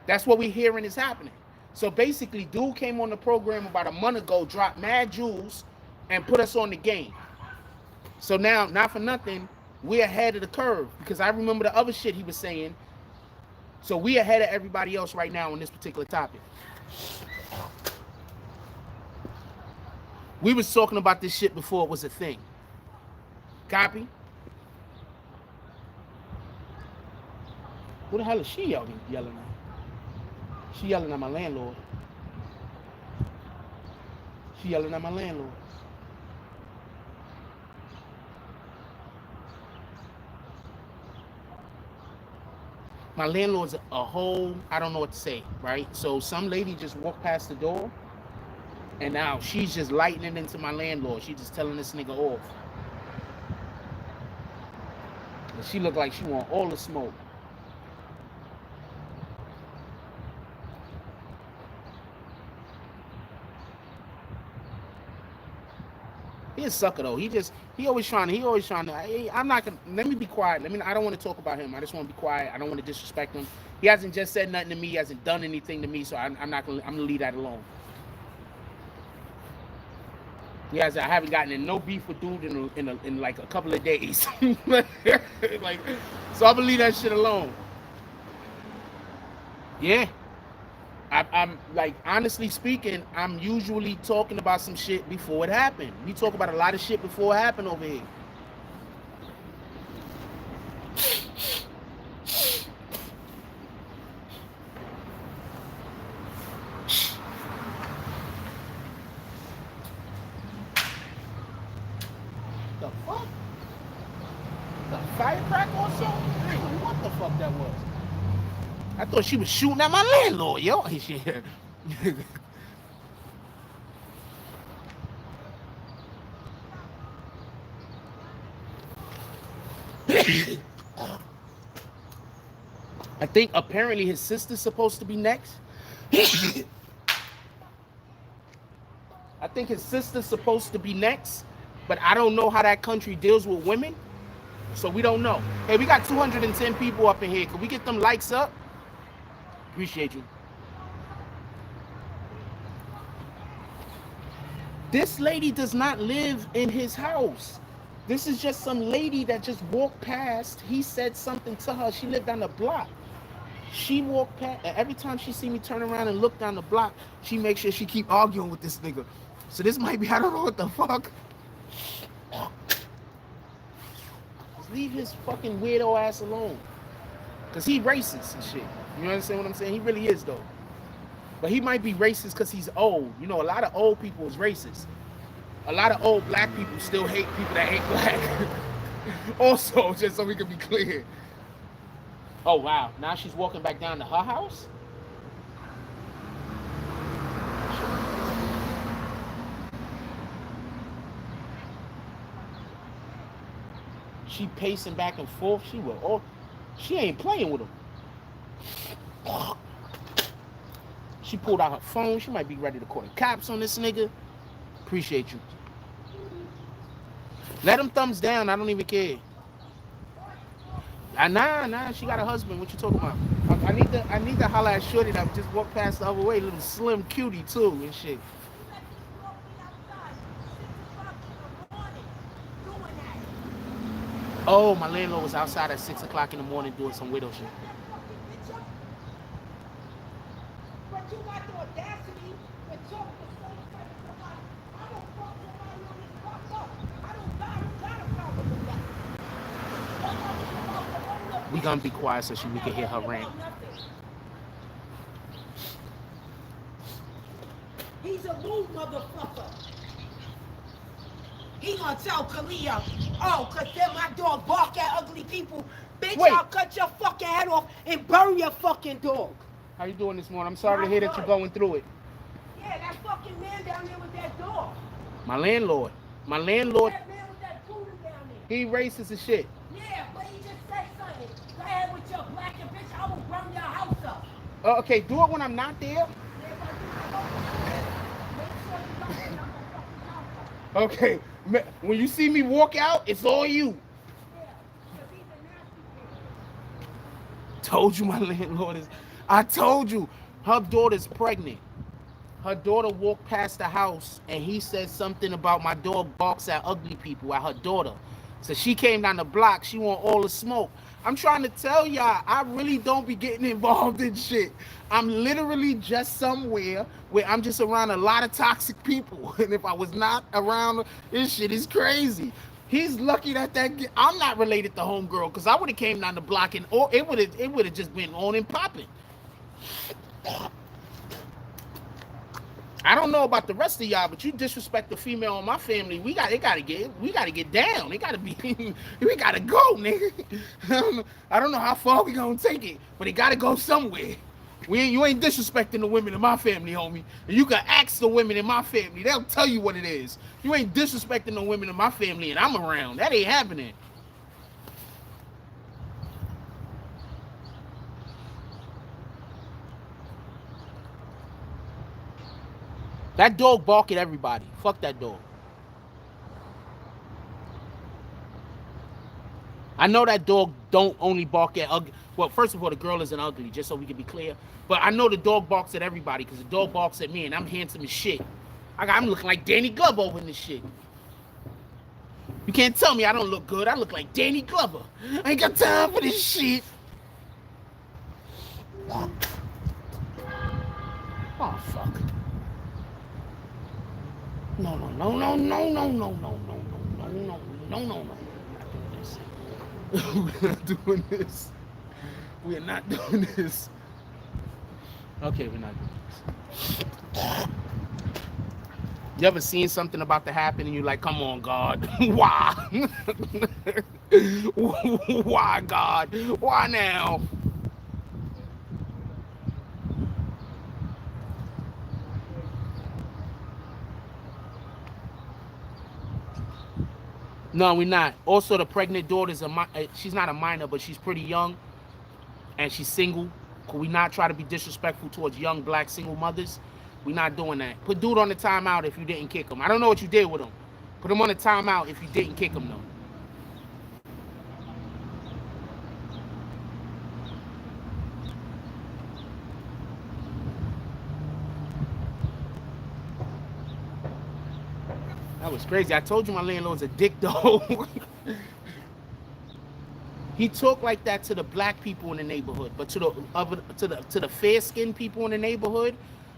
That's what we're hearing is happening. So basically, dude came on the program about a month ago, dropped mad jewels, and put us on the game. So now, not for nothing, we're ahead of the curve because I remember the other shit he was saying. So we're ahead of everybody else right now on this particular topic. We was talking about this shit before it was a thing. Copy? What the hell is she yelling at? She yelling at my landlord. She yelling at my landlord. My landlord's a whole, I don't know what to say, right? So some lady just walked past the door, and now she's just lightning into my landlord. She's just telling this nigga off. She looked like she want all the smoke. He a sucker though. He always trying to. I'm not gonna. Let me be quiet. I don't want to talk about him. I just want to be quiet. I don't want to disrespect him. He hasn't just said nothing to me. He hasn't done anything to me. So I'm not gonna. I'm gonna leave that alone. I haven't gotten in no beef with dude in like a couple of days. Like, so I'm gonna leave that shit alone. Yeah. I'm like, honestly speaking, I'm usually talking about some shit before it happened. We talk about a lot of shit before it happened over here. The fuck? The firecracker or something? What the fuck that was? I thought she was shooting at my landlord, yo. I think apparently his sister's supposed to be next. I think his sister's supposed to be next, but I don't know how that country deals with women, so we don't know. Hey, we got 210 people up in here. Can we get them likes up? Appreciate you. This lady does not live in his house. This is just some lady that just walked past. He said something to her. She lived down the block. She walked past. Every time she see me turn around and look down the block, she makes sure she keep arguing with this nigga. So this might be, I don't know what the fuck. Just leave his fucking weirdo ass alone. Because he racist and shit. You understand what I'm saying? He really is, though. But he might be racist because he's old. You know, a lot of old people is racist. A lot of old black people still hate people that hate black. Also, just so we can be clear. Oh, wow. Now she's walking back down to her house? She pacing back and forth. She ain't playing with him. She pulled out her phone. She might be ready to call the cops on this nigga. Appreciate you. Let them thumbs down. I don't even care. Nah. She got a husband. What you talking about? I need to holler at Shorty that just walked past the other way. Little slim cutie too and shit. Oh, my landlord was outside at 6 o'clock in the morning doing some widow shit. We gonna be quiet so we can hear her rant. He's a rude motherfucker. He gonna tell Kalia, oh, cause then my dog bark at ugly people. Bitch, Wait. I'll cut your fucking head off and bury your fucking dog. How you doing this morning? I'm sorry to hear that you're going through it. Yeah, that fucking man down there with that dog. My landlord. That man with that poodle down there. He racist as shit. Yeah, but he just said something. Go ahead with your black and bitch, I will burn your house up. Okay, do it when I'm not there. Okay, when you see me walk out, it's all you. Told you my landlord is. I told you, her daughter's pregnant. Her daughter walked past the house and he said something about my dog barks at ugly people, at her daughter. So she came down the block. She want all the smoke. I'm trying to tell y'all, I really don't be getting involved in shit. I'm literally just somewhere where I'm just around a lot of toxic people. And if I was not around, this shit is crazy. He's lucky that I'm not related to homegirl, because I would have came down the block and it would have just been on and popping. I don't know about the rest of y'all, but you disrespect the female in my family, we gotta get down. It gotta be, we gotta go, nigga. I don't know how far we gonna take it, but it gotta go somewhere. You ain't disrespecting the women in my family, homie. And you can ask the women in my family. They'll tell you what it is. You ain't disrespecting the women in my family and I'm around. That ain't happening. That dog bark at everybody. Fuck that dog. I know that dog don't only bark at ugly. Well, first of all, the girl isn't ugly, just so we can be clear. But I know the dog barks at everybody because the dog barks at me, and I'm handsome as shit. I'm looking like Danny Glover over in this shit. You can't tell me I don't look good. I look like Danny Glover. I ain't got time for this shit. Oh, fuck. No. We're not doing this. We're not doing this. Okay, we're not doing this. You ever seen something about to happen and you're like, come on, God. Why? Why, God? Why now? No, we're not. Also, the pregnant daughter's she's not a minor, but she's pretty young, and she's single. Could we not try to be disrespectful towards young black single mothers? We're not doing that. Put dude on the timeout if you didn't kick him. I don't know what you did with him. Put him on the timeout if you didn't kick him, though. That was crazy. I told you my landlord's a dick, though. He talked like that to the black people in the neighborhood, but to the fair-skinned people in the neighborhood,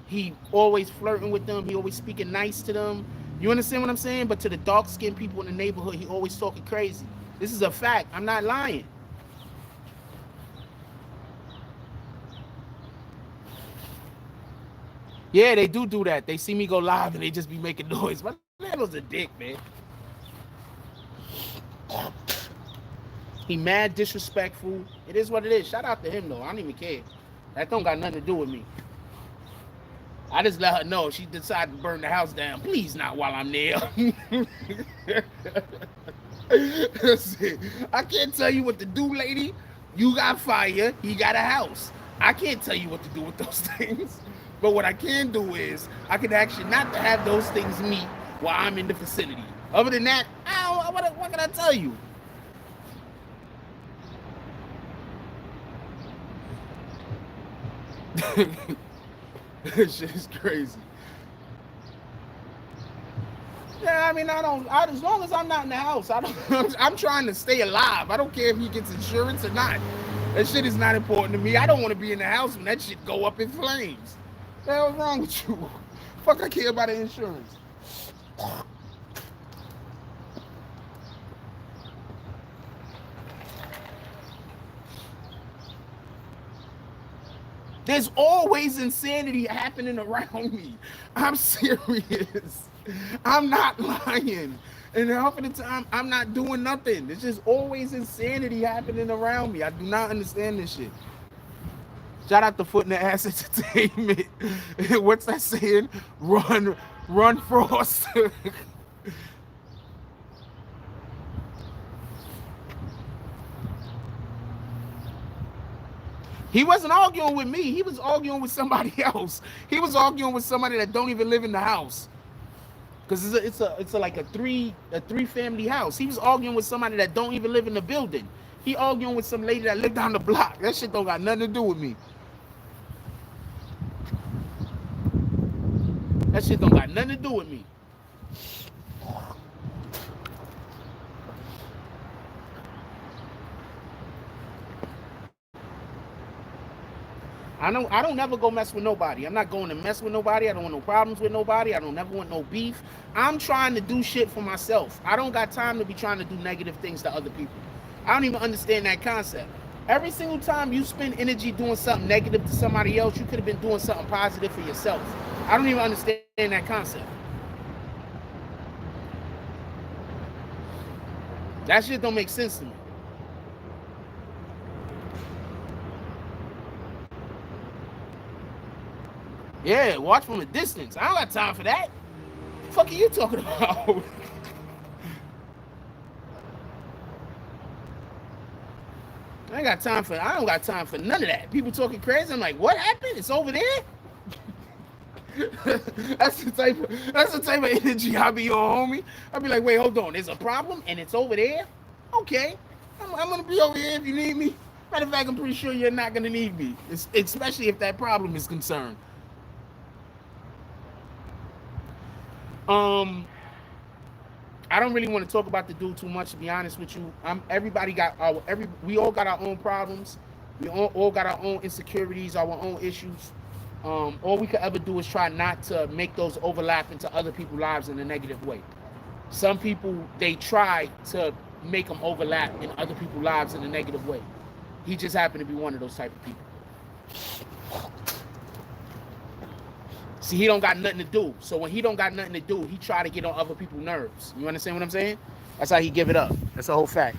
he always flirting with them. He always speaking nice to them. You understand what I'm saying? But to the dark-skinned people in the neighborhood, he always talking crazy. This is a fact. I'm not lying. Yeah, they do that. They see me go live and they just be making noise. My landlord's a dick, man. He mad disrespectful. It is what it is. Shout out to him, though. I don't even care. That don't got nothing to do with me. I just let her know if she decided to burn the house down. Please not while I'm there. That's it. I can't tell you what to do, lady. You got fire. He got a house. I can't tell you what to do with those things. But what I can do is I can ask you not to have those things meet while I'm in the vicinity. Other than that, what can I tell you? This shit is crazy. Yeah, I mean, as long as I'm not in the house, I'm trying to stay alive. I don't care if he gets insurance or not. That shit is not important to me. I don't want to be in the house when that shit go up in flames. What the hell's wrong with you? Fuck, I care about the insurance. There's always insanity happening around me. I'm serious. I'm not lying. And half of the time, I'm not doing nothing. There's just always insanity happening around me. I do not understand this shit. Shout out to Foot in the Ass Entertainment. What's that saying? Run, Frost. He wasn't arguing with me. He was arguing with somebody else. He was arguing with somebody that don't even live in the house. Because it's like a three family house. He was arguing with somebody that don't even live in the building. He arguing with some lady that lived down the block. That shit don't got nothing to do with me. That shit don't got nothing to do with me. I don't never go mess with nobody. I'm not going to mess with nobody. I don't want no problems with nobody. I don't never want no beef. I'm trying to do shit for myself. I don't got time to be trying to do negative things to other people. I don't even understand that concept. Every single time you spend energy doing something negative to somebody else, you could have been doing something positive for yourself. I don't even understand that concept. That shit don't make sense to me. Yeah, watch from a distance. I don't got time for that. What the fuck are you talking about? I don't got time for none of that. People talking crazy. I'm like, what happened? It's over there? That's the type of energy I be on, homie. I be like, wait, hold on, there's a problem and it's over there. Okay, I'm gonna be over here if you need me. Matter of fact, I'm pretty sure you're not gonna need me, especially if that problem is concerned. I don't really want to talk about the dude too much, to be honest with you. We all got our own problems. We all got our own insecurities, our own issues. All we could ever do is try not to make those overlap into other people's lives in a negative way. Some people, they try to make them overlap in other people's lives in a negative way. He just happened to be one of those type of people. See, he don't got nothing to do. So when he don't got nothing to do, he try to get on other people's nerves. You understand what I'm saying? That's how he give it up. That's the whole fact.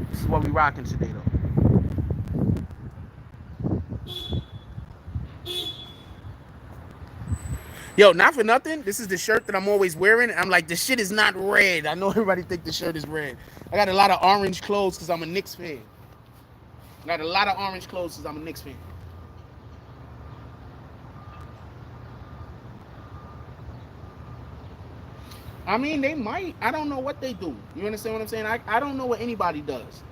This is what we rocking today, though. Yo, not for nothing. This is the shirt that I'm always wearing. I'm like, the shit is not red. I know everybody think the shirt is red. I got a lot of orange clothes because I'm a Knicks fan. I got a lot of orange clothes because I'm a Knicks fan. I mean, they might. I don't know what they do. You understand what I'm saying? I don't know what anybody does.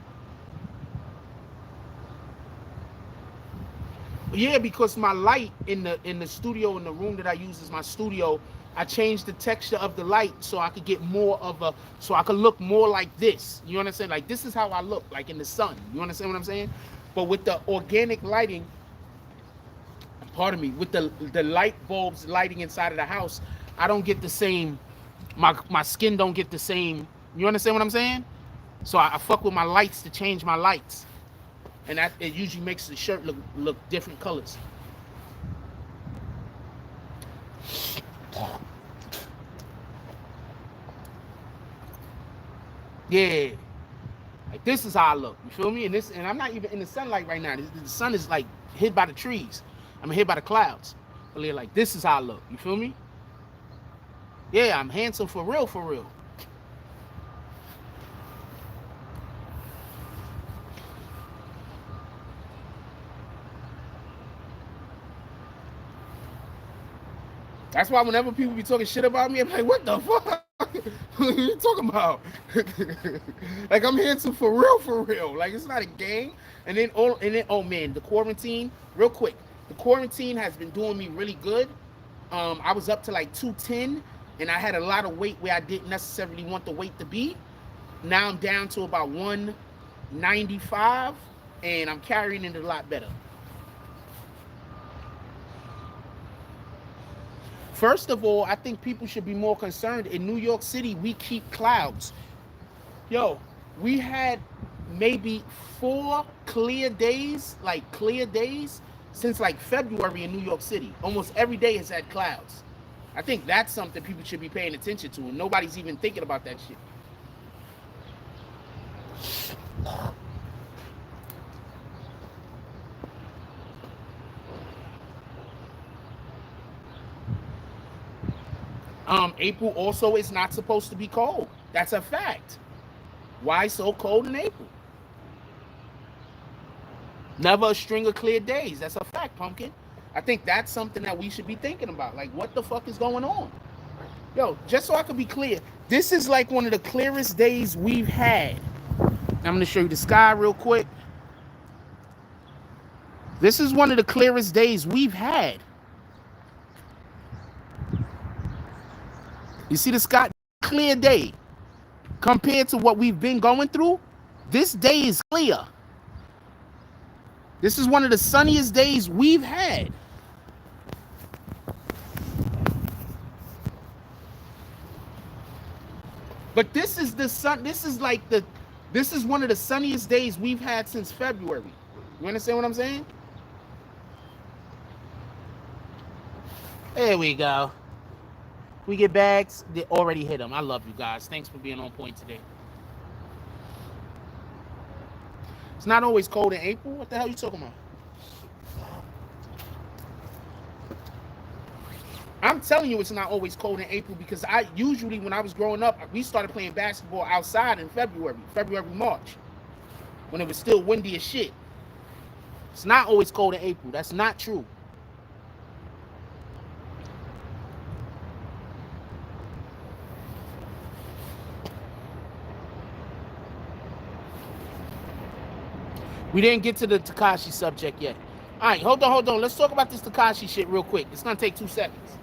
Yeah, because my light in the studio, in the room that I use as my studio, I changed the texture of the light so I could get more of a, so I could look more like this. You understand? Like, this is how I look, like in the sun. You understand what I'm saying? But with the organic lighting, pardon me, with the light bulbs lighting inside of the house, I don't get the same, my skin don't get the same. You understand what I'm saying? So I fuck with my lights to change my lights. And that, it usually makes the shirt look different colors. Yeah, like this is how I look. You feel me? And I'm not even in the sunlight right now. The sun is like hid by the trees. I'm hid by the clouds. But like, this is how I look. You feel me? Yeah, I'm handsome for real, for real. That's why whenever people be talking shit about me, I'm like, what the fuck? What are you talking about? Like, I'm handsome for real, for real. Like, it's not a game. And then, oh man, the quarantine, real quick. The quarantine has been doing me really good. I was up to like 210, and I had a lot of weight where I didn't necessarily want the weight to be. Now I'm down to about 195, and I'm carrying it a lot better. First of all, I think people should be more concerned. In New York City, we keep clouds. Yo, we had maybe 4 clear days, since like February in New York City. Almost every day has had clouds. I think that's something people should be paying attention to, and nobody's even thinking about that shit. April also is not supposed to be cold. That's a fact. Why so cold in April? Never a string of clear days. That's a fact, Pumpkin. I think that's something that we should be thinking about. Like, what the fuck is going on? Yo, just so I can be clear, this is like one of the clearest days we've had. I'm going to show you the sky real quick. This is one of the clearest days we've had. You see the sky? Clear day. Compared to what we've been going through, this day is clear. This is one of the sunniest days we've had. But this is the sun. This is one of the sunniest days we've had since February. You understand what I'm saying? There we go. We get bags. They already hit them. I love you guys. Thanks for being on point today. It's not always cold in April. What the hell are you talking about? I'm telling you it's not always cold in April because I usually, when I was growing up, we started playing basketball outside in February, March, when it was still windy as shit. It's not always cold in April. That's not true. We didn't get to the Tekashi subject yet. All right, hold on. Let's talk about this Tekashi shit real quick. It's gonna take 2 seconds.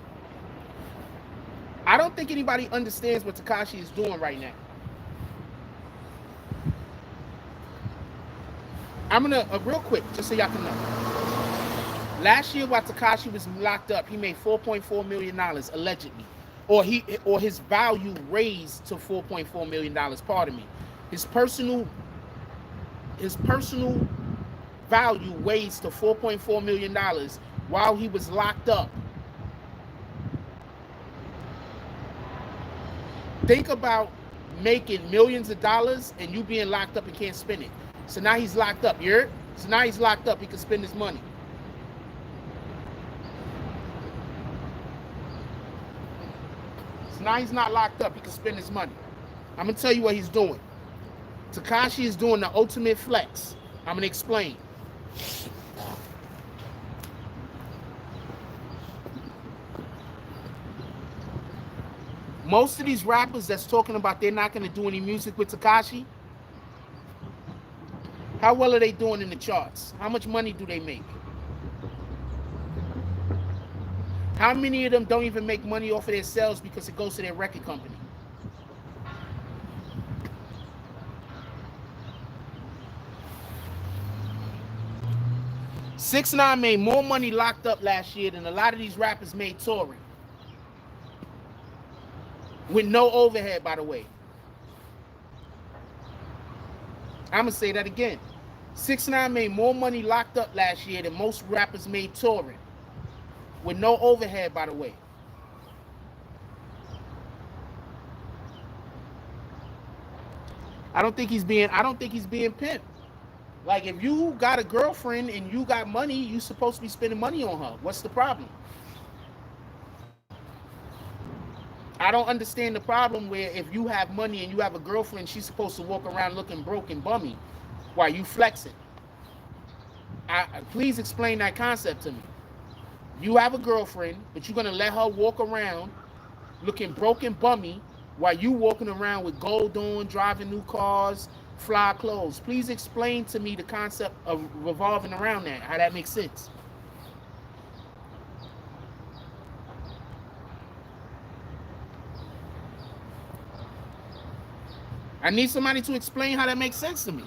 I don't think anybody understands what Tekashi is doing right now. I'm gonna real quick, just so y'all can know. Last year, while Tekashi was locked up, he made $4.4 million allegedly, or his value raised to $4.4 million. Pardon me. His personal value raised to $4.4 million while he was locked up. Think about making millions of dollars and you being locked up and can't spend it. So now he's locked up. You heard? So now he's locked up. He can spend his money. So now he's not locked up. He can spend his money. I'm going to tell you what he's doing. Tekashi is doing the ultimate flex. I'm going to explain. Most of these rappers that's talking about they're not going to do any music with Tekashi, how well are they doing in the charts? How much money do they make? How many of them don't even make money off of their sales because it goes to their record company? Six 9 made more money locked up last year than a lot of these rappers made touring. With no overhead, by the way. I'm going to say that again. 6 9 made more money locked up last year than most rappers made touring. With no overhead, by the way. I don't think he's being pimped. Like, if you got a girlfriend and you got money, you're supposed to be spending money on her. What's the problem? I don't understand the problem where if you have money and you have a girlfriend, she's supposed to walk around looking broke and bummy while you flexing. Please explain that concept to me. You have a girlfriend, but you're going to let her walk around looking broke and bummy while you walking around with gold on, driving new cars, fly clothes. Please explain to me the concept of revolving around that, how that makes sense. I need somebody to explain how that makes sense to me.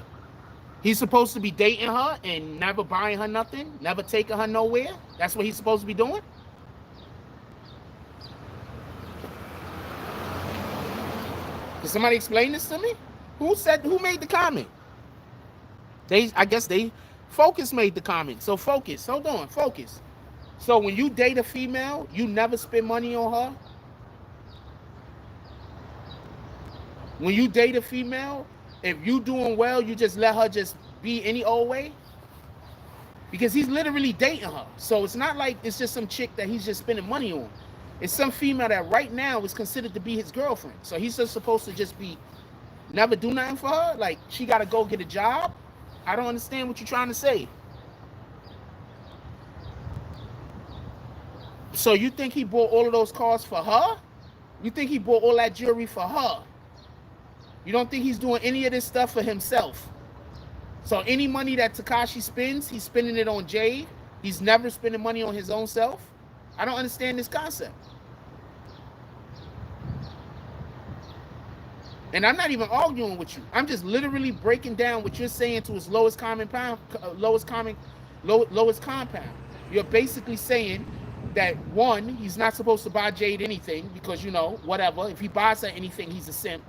He's supposed to be dating her and never buying her nothing, never taking her nowhere. That's what he's supposed to be doing? Can somebody explain this to me? Who made the comment? I guess Focus made the comment. So Focus, hold on, Focus. So when you date a female, you never spend money on her? When you date a female, if you doing well, you just let her just be any old way? Because he's literally dating her. So it's not like it's just some chick that he's just spending money on. It's some female that right now is considered to be his girlfriend. So he's just supposed to just be, never do nothing for her? Like, she got to go get a job? I don't understand what you're trying to say. So you think he bought all of those cars for her? You think he bought all that jewelry for her? You don't think he's doing any of this stuff for himself? So any money that Tekashi spends, he's spending it on Jade. He's never spending money on his own self. I don't understand this concept. And I'm not even arguing with you. I'm just literally breaking down what you're saying to its lowest common compound. You're basically saying that, one, he's not supposed to buy Jade anything because, you know, whatever. If he buys her anything, he's a simp.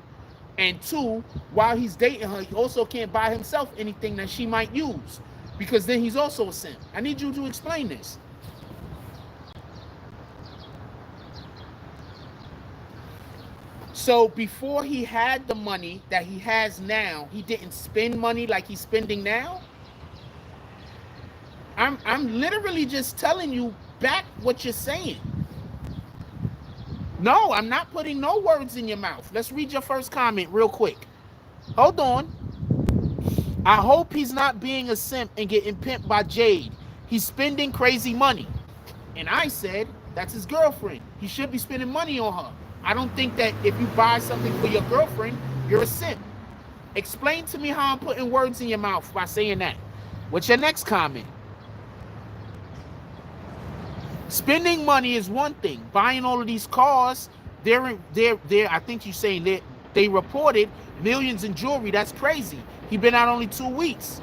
And two, while he's dating her, he also can't buy himself anything that she might use because then he's also a simp. I need you to explain this. So before he had the money that he has now, he didn't spend money like he's spending now? I'm literally just telling you back what you're saying. No, I'm not putting no words in your mouth. Let's read your first comment real quick. Hold on. I hope he's not being a simp and getting pimped by Jade. He's spending crazy money. And I said, that's his girlfriend. He should be spending money on her. I don't think that if you buy something for your girlfriend, you're a simp. Explain to me how I'm putting words in your mouth by saying that. What's your next comment? Spending money is one thing. Buying all of these cars, they're I think you're saying that they reported millions in jewelry. That's crazy. He been out only 2 weeks.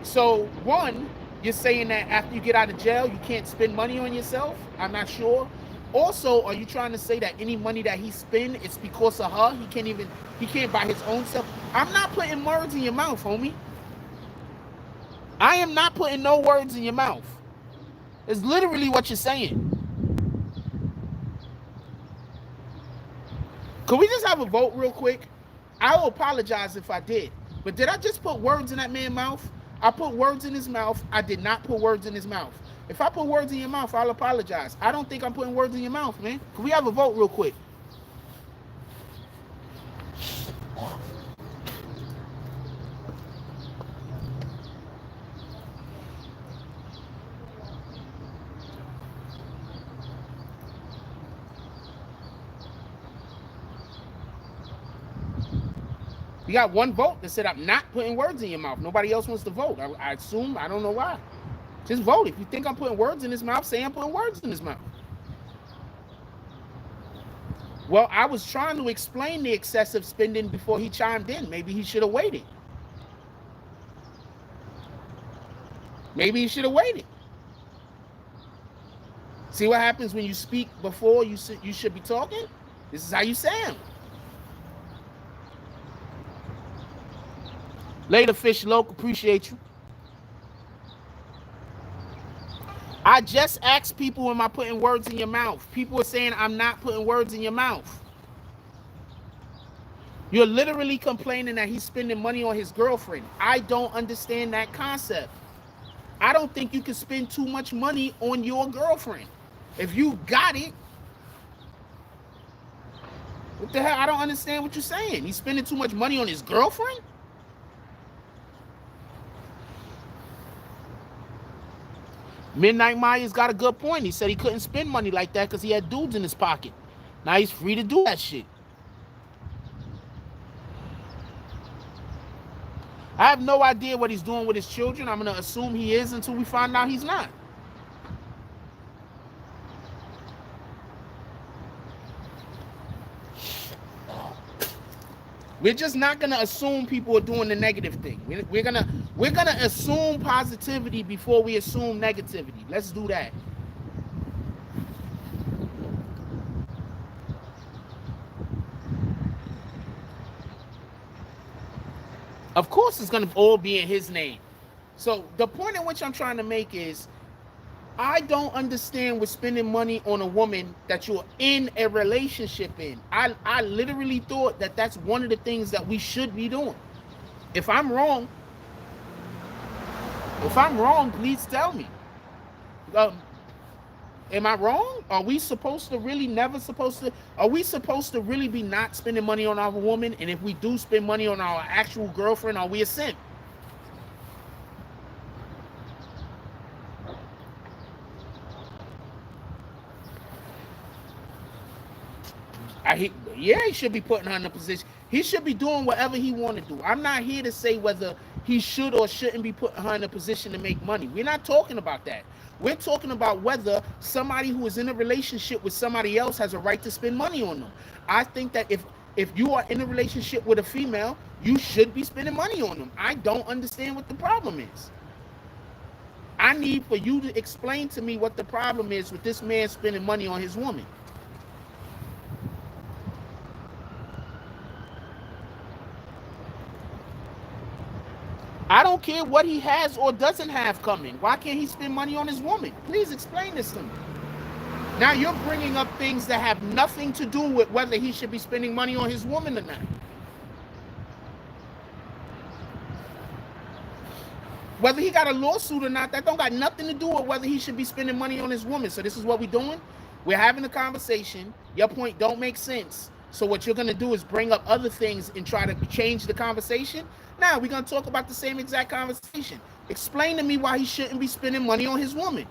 So one, you're saying that after you get out of jail, you can't spend money on yourself? I'm not sure. Also, are you trying to say that any money that he spend, it's because of her? He can't buy his own stuff? I'm not putting words in your mouth, homie. I am not putting no words in your mouth. It's literally what you're saying. Could we just have a vote real quick? I will apologize if I did. But did I just put words in that man's mouth? I put words in his mouth. I did not put words in his mouth. If I put words in your mouth, I'll apologize. I don't think I'm putting words in your mouth, man. Can we have a vote real quick? You got one vote that said I'm not putting words in your mouth. Nobody else wants to vote. I assume, I don't know why. Just vote. If you think I'm putting words in his mouth, say I'm putting words in his mouth. Well, I was trying to explain the excessive spending before he chimed in. Maybe he should have waited. Maybe he should have waited. See what happens when you speak before you should be talking? This is how you sound. Later, Fish Loke, appreciate you. I just asked people, am I putting words in your mouth? People are saying I'm not putting words in your mouth. You're literally complaining that he's spending money on his girlfriend. I don't understand that concept. I don't think you can spend too much money on your girlfriend. If you got it, what the hell? I don't understand what you're saying. He's spending too much money on his girlfriend? Midnight Maya's got a good point. He said he couldn't spend money like that because he had dudes in his pocket. Now he's free to do that shit. I have no idea what he's doing with his children. I'm going to assume he is until we find out he's not. We're just not gonna assume people are doing the negative thing. We're gonna assume positivity before we assume negativity. Let's do that. Of course, it's gonna all be in his name. So the point in which I'm trying to make is, I don't understand with spending money on a woman that you're in a relationship in. I literally thought that that's one of the things that we should be doing. If I'm wrong, please tell me. Am I wrong? Are we supposed to really are we supposed to really be not spending money on our woman? And if we do spend money on our actual girlfriend, are we a simp? Yeah, he should be putting her in a position. He should be doing whatever he want to do. I'm not here to say whether he should or shouldn't be putting her in a position to make money. We're not talking about that. We're talking about whether somebody who is in a relationship with somebody else has a right to spend money on them. I think that if you are in a relationship with a female, you should be spending money on them. I don't understand what the problem is. I need for you to explain to me what the problem is with this man spending money on his woman. I don't care what he has or doesn't have coming. Why can't he spend money on his woman? Please explain this to me. Now you're bringing up things that have nothing to do with whether he should be spending money on his woman or not. Whether he got a lawsuit or not, that don't got nothing to do with whether he should be spending money on his woman. So this is what we're doing. We're having a conversation. Your point don't make sense. So what you're going to do is bring up other things and try to change the conversation. Now we're going to talk about the same exact conversation. Explain to me why he shouldn't be spending money on his woman.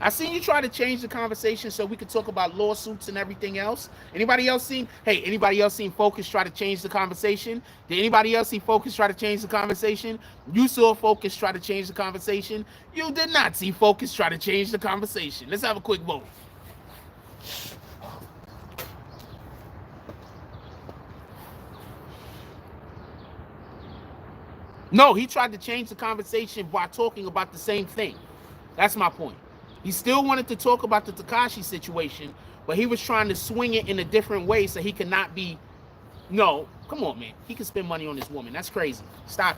I seen you try to change the conversation so we could talk about lawsuits and everything else. Anybody else seen? Hey, anybody else seen Focus try to change the conversation? Did anybody else see Focus try to change the conversation? You saw Focus try to change the conversation. You did not see Focus try to change the conversation. Let's have a quick vote. No, he tried to change the conversation by talking about the same thing. That's my point. He still wanted to talk about the Tekashi situation, but he was trying to swing it in a different way so he could not be. No, come on, man. He can spend money on this woman. That's crazy. Stop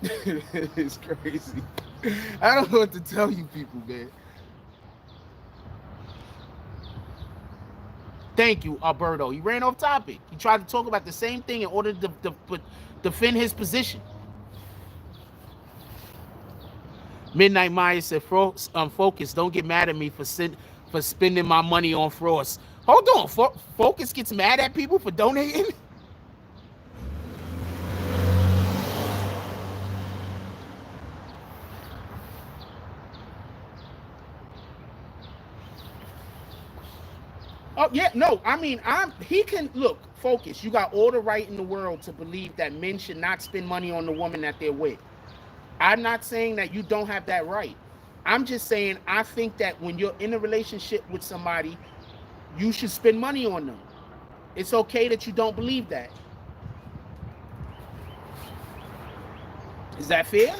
it. It's crazy. I don't know what to tell you people, man. Thank you, Alberto. He ran off topic. He tried to talk about the same thing in order to defend his position. Midnight Maya said, Focus, don't get mad at me for spending my money on Frost. Hold on, Focus gets mad at people for donating? Oh, yeah, no, I mean, he can, look, Focus, you got all the right in the world to believe that men should not spend money on the woman that they're with. I'm not saying that you don't have that right. I'm just saying I think that when you're in a relationship with somebody, you should spend money on them. It's okay that you don't believe that. Is that fair?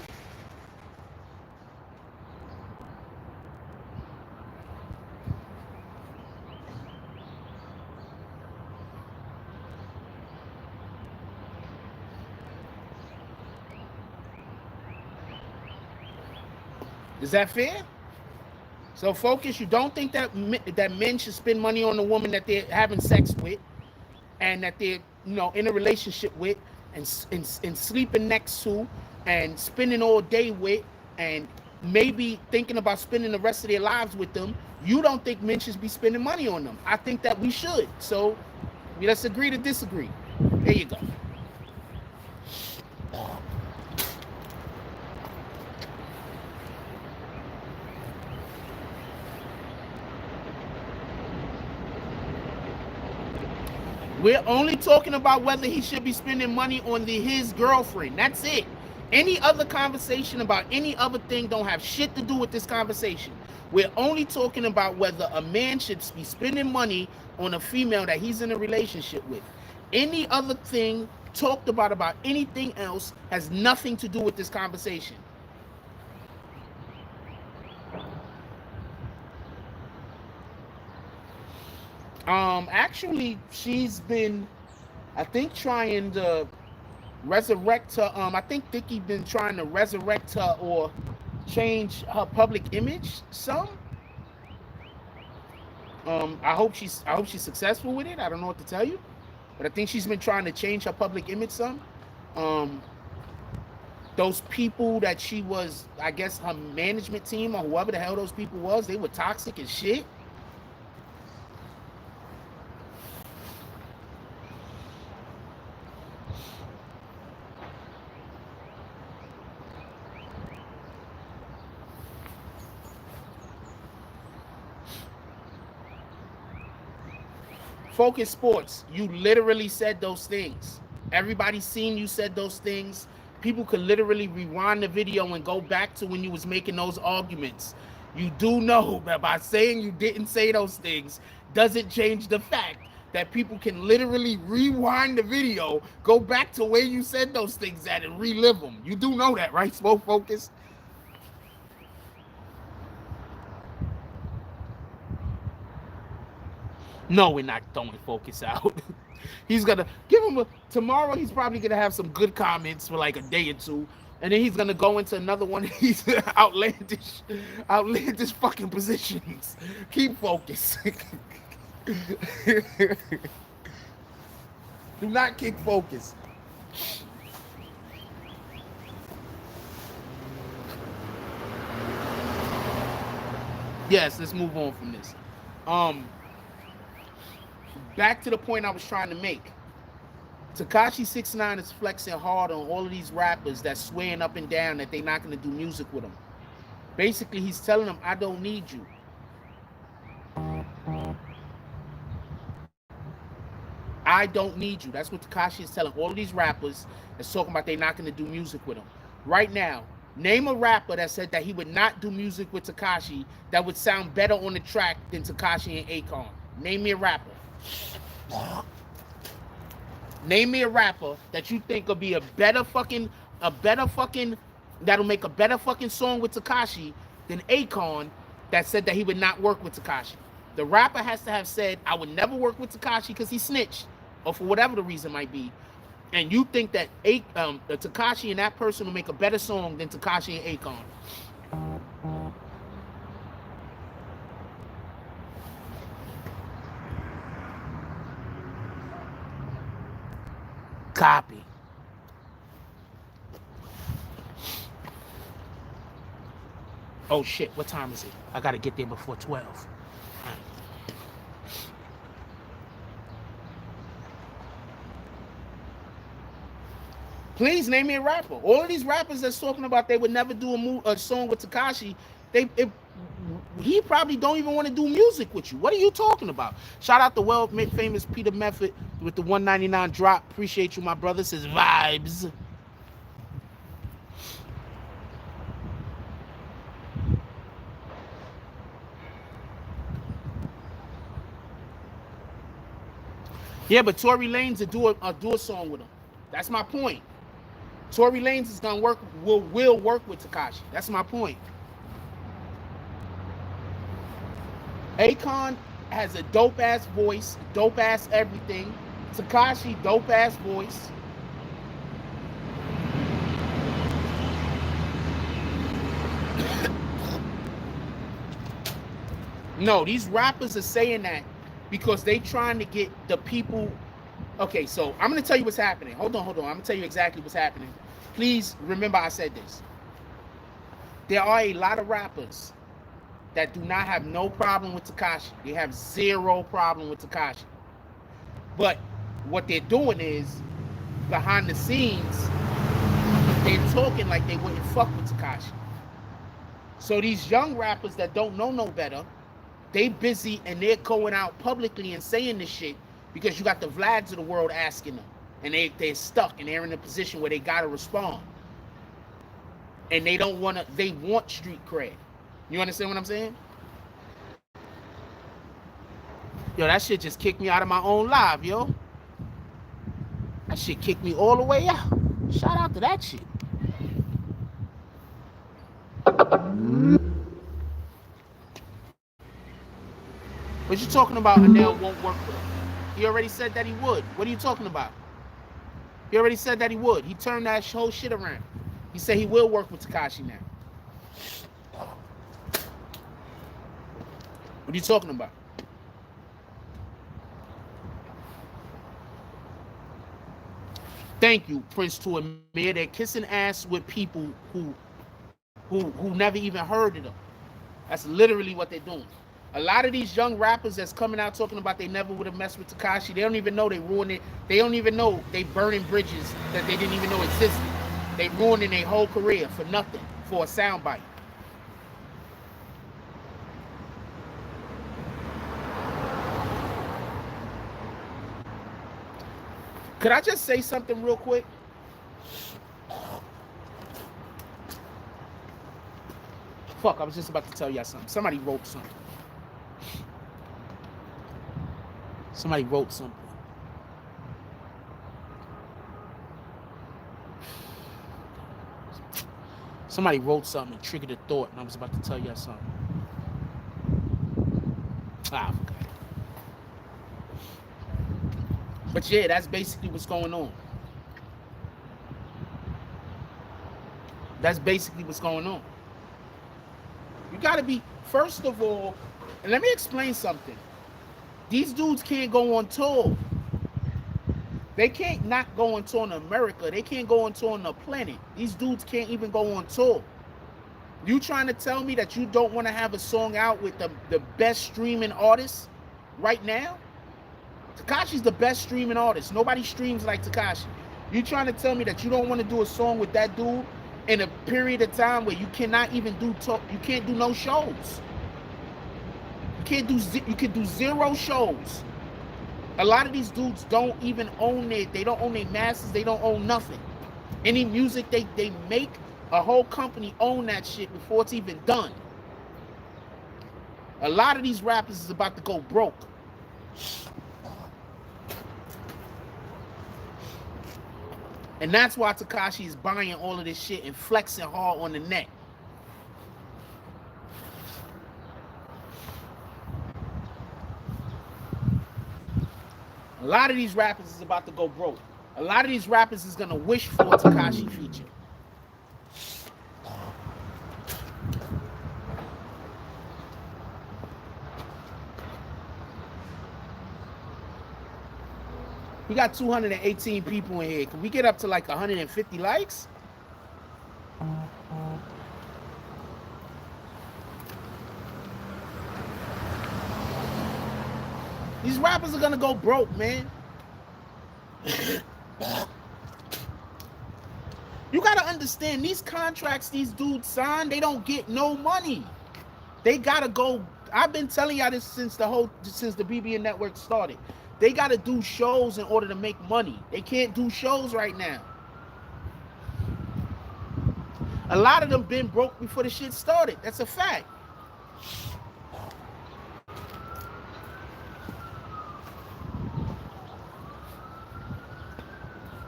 Is that fair? So Focus, you don't think that men should spend money on the woman that they're having sex with and that they're, you know, in a relationship with and sleeping next to and spending all day with and maybe thinking about spending the rest of their lives with them. You don't think men should be spending money on them. I think that we should. So let's agree to disagree. There you go. We're only talking about whether he should be spending money on his girlfriend. That's it. Any other conversation about any other thing don't have shit to do with this conversation. We're only talking about whether a man should be spending money on a female that he's in a relationship with. Any other thing talked about anything else has nothing to do with this conversation. Actually, she's been, I think, trying to resurrect her. I think Dickie been trying to resurrect her or change her public image some. I hope she's successful with it. I don't know what to tell you, but I think she's been trying to change her public image some. Those people that she was, I guess, her management team or whoever the hell those people was, they were toxic as shit. Focus Sports, you literally said those things. Everybody's seen you said those things. People could literally rewind the video and go back to when you was making those arguments. You do know that by saying you didn't say those things doesn't change the fact that people can literally rewind the video, go back to where you said those things at and relive them. You do know that, right, Smoke Focus? No, we're not throwing Focus out. He's gonna give him tomorrow. He's probably gonna have some good comments for like a day or two, and then he's gonna go into another one of these outlandish fucking positions. Keep Focus. Do not kick Focus. Yes, let's move on from this. Back to the point I was trying to make. Tekashi 6ix9ine is flexing hard on all of these rappers that's swearing up and down that they're not going to do music with him. Basically, he's telling them, I don't need you. I don't need you. That's what Tekashi is telling all of these rappers that's talking about they're not going to do music with him. Right now, name a rapper that said that he would not do music with Tekashi that would sound better on the track than Tekashi and Akon. Name me a rapper. Name me a rapper that you think will be that'll make a better fucking song with Tekashi than Akon that said that he would not work with Tekashi. The rapper has to have said, I would never work with Tekashi because he snitched, or for whatever the reason might be. And you think that Tekashi and that person will make a better song than Tekashi and Akon. Copy. Oh shit, what time is it? I gotta get there before 12. Please name me a rapper. All of these rappers that's talking about they would never do a song with Tekashi, he probably don't even want to do music with you. What are you talking about? Shout out the world famous Peter Method with the 199 drop. Appreciate you, my brother. Says vibes. Yeah, but Tory Lanez will do a song with him. That's my point. Tory Lanez is gonna will work with Tekashi. That's my point. Akon has a dope ass voice, dope ass everything. Tekashi, dope ass voice. No, these rappers are saying that because they trying to get the people. Okay, so I'm gonna tell you what's happening. Hold on. I'm gonna tell you exactly what's happening. Please remember I said this. There are a lot of rappers that do not have no problem with Tekashi. They have zero problem with Tekashi. But what they're doing is, behind the scenes, they're talking like they wouldn't fuck with Tekashi. So these young rappers that don't know no better, they busy and they're going out publicly and saying this shit because you got the Vlads of the world asking them. And they're stuck and they're in a position where they gotta respond. And they don't wanna, they want street cred. You understand what I'm saying? Yo, that shit just kicked me out of my own live, yo. That shit kicked me all the way out. Shout out to that shit. What you talking about? Anel won't work with him. He already said that he would. What are you talking about? He already said that he would. He turned that whole shit around. He said he will work with Tekashi now. What are you talking about? Thank you, Prince to Amir. They're kissing ass with people who never even heard of them. That's literally what they're doing. A lot of these young rappers that's coming out talking about they never would have messed with Tekashi, they don't even know they ruined it. They don't even know they burning bridges that they didn't even know existed. They ruining their whole career for nothing, for a soundbite. Could I just say something real quick? Fuck, I was just about to tell y'all something. Somebody wrote something. Somebody wrote something. Somebody wrote something and triggered a thought, and I was about to tell y'all something. I forgot. But yeah, that's basically what's going on. That's basically what's going on. You gotta be, first of all, and let me explain something. These dudes can't go on tour. They can't not go on tour in America. They can't go on tour on the planet. These dudes can't even go on tour. You trying to tell me that you don't want to have a song out with the best streaming artist right now? Tekashi's the best streaming artist. Nobody streams like Tekashi. You trying to tell me that you don't want to do a song with that dude in a period of time where you cannot even do talk, you can't do no shows. You can do 0 shows. A lot of these dudes don't even own it. They don't own their masters. They don't own nothing. Any music they make, a whole company own that shit before it's even done. A lot of these rappers is about to go broke. And that's why Tekashi is buying all of this shit and flexing hard on the net. A lot of these rappers is about to go broke. A lot of these rappers is gonna wish for a Tekashi feature. We got 218 people in here. Can we get up to like 150 likes? These rappers are gonna go broke, man. You gotta understand, these contracts these dudes sign, they don't get no money. They gotta go. I've been telling y'all this since the BBN network started. They gotta do shows in order to make money. They can't do shows right now. A lot of them been broke before the shit started. That's a fact.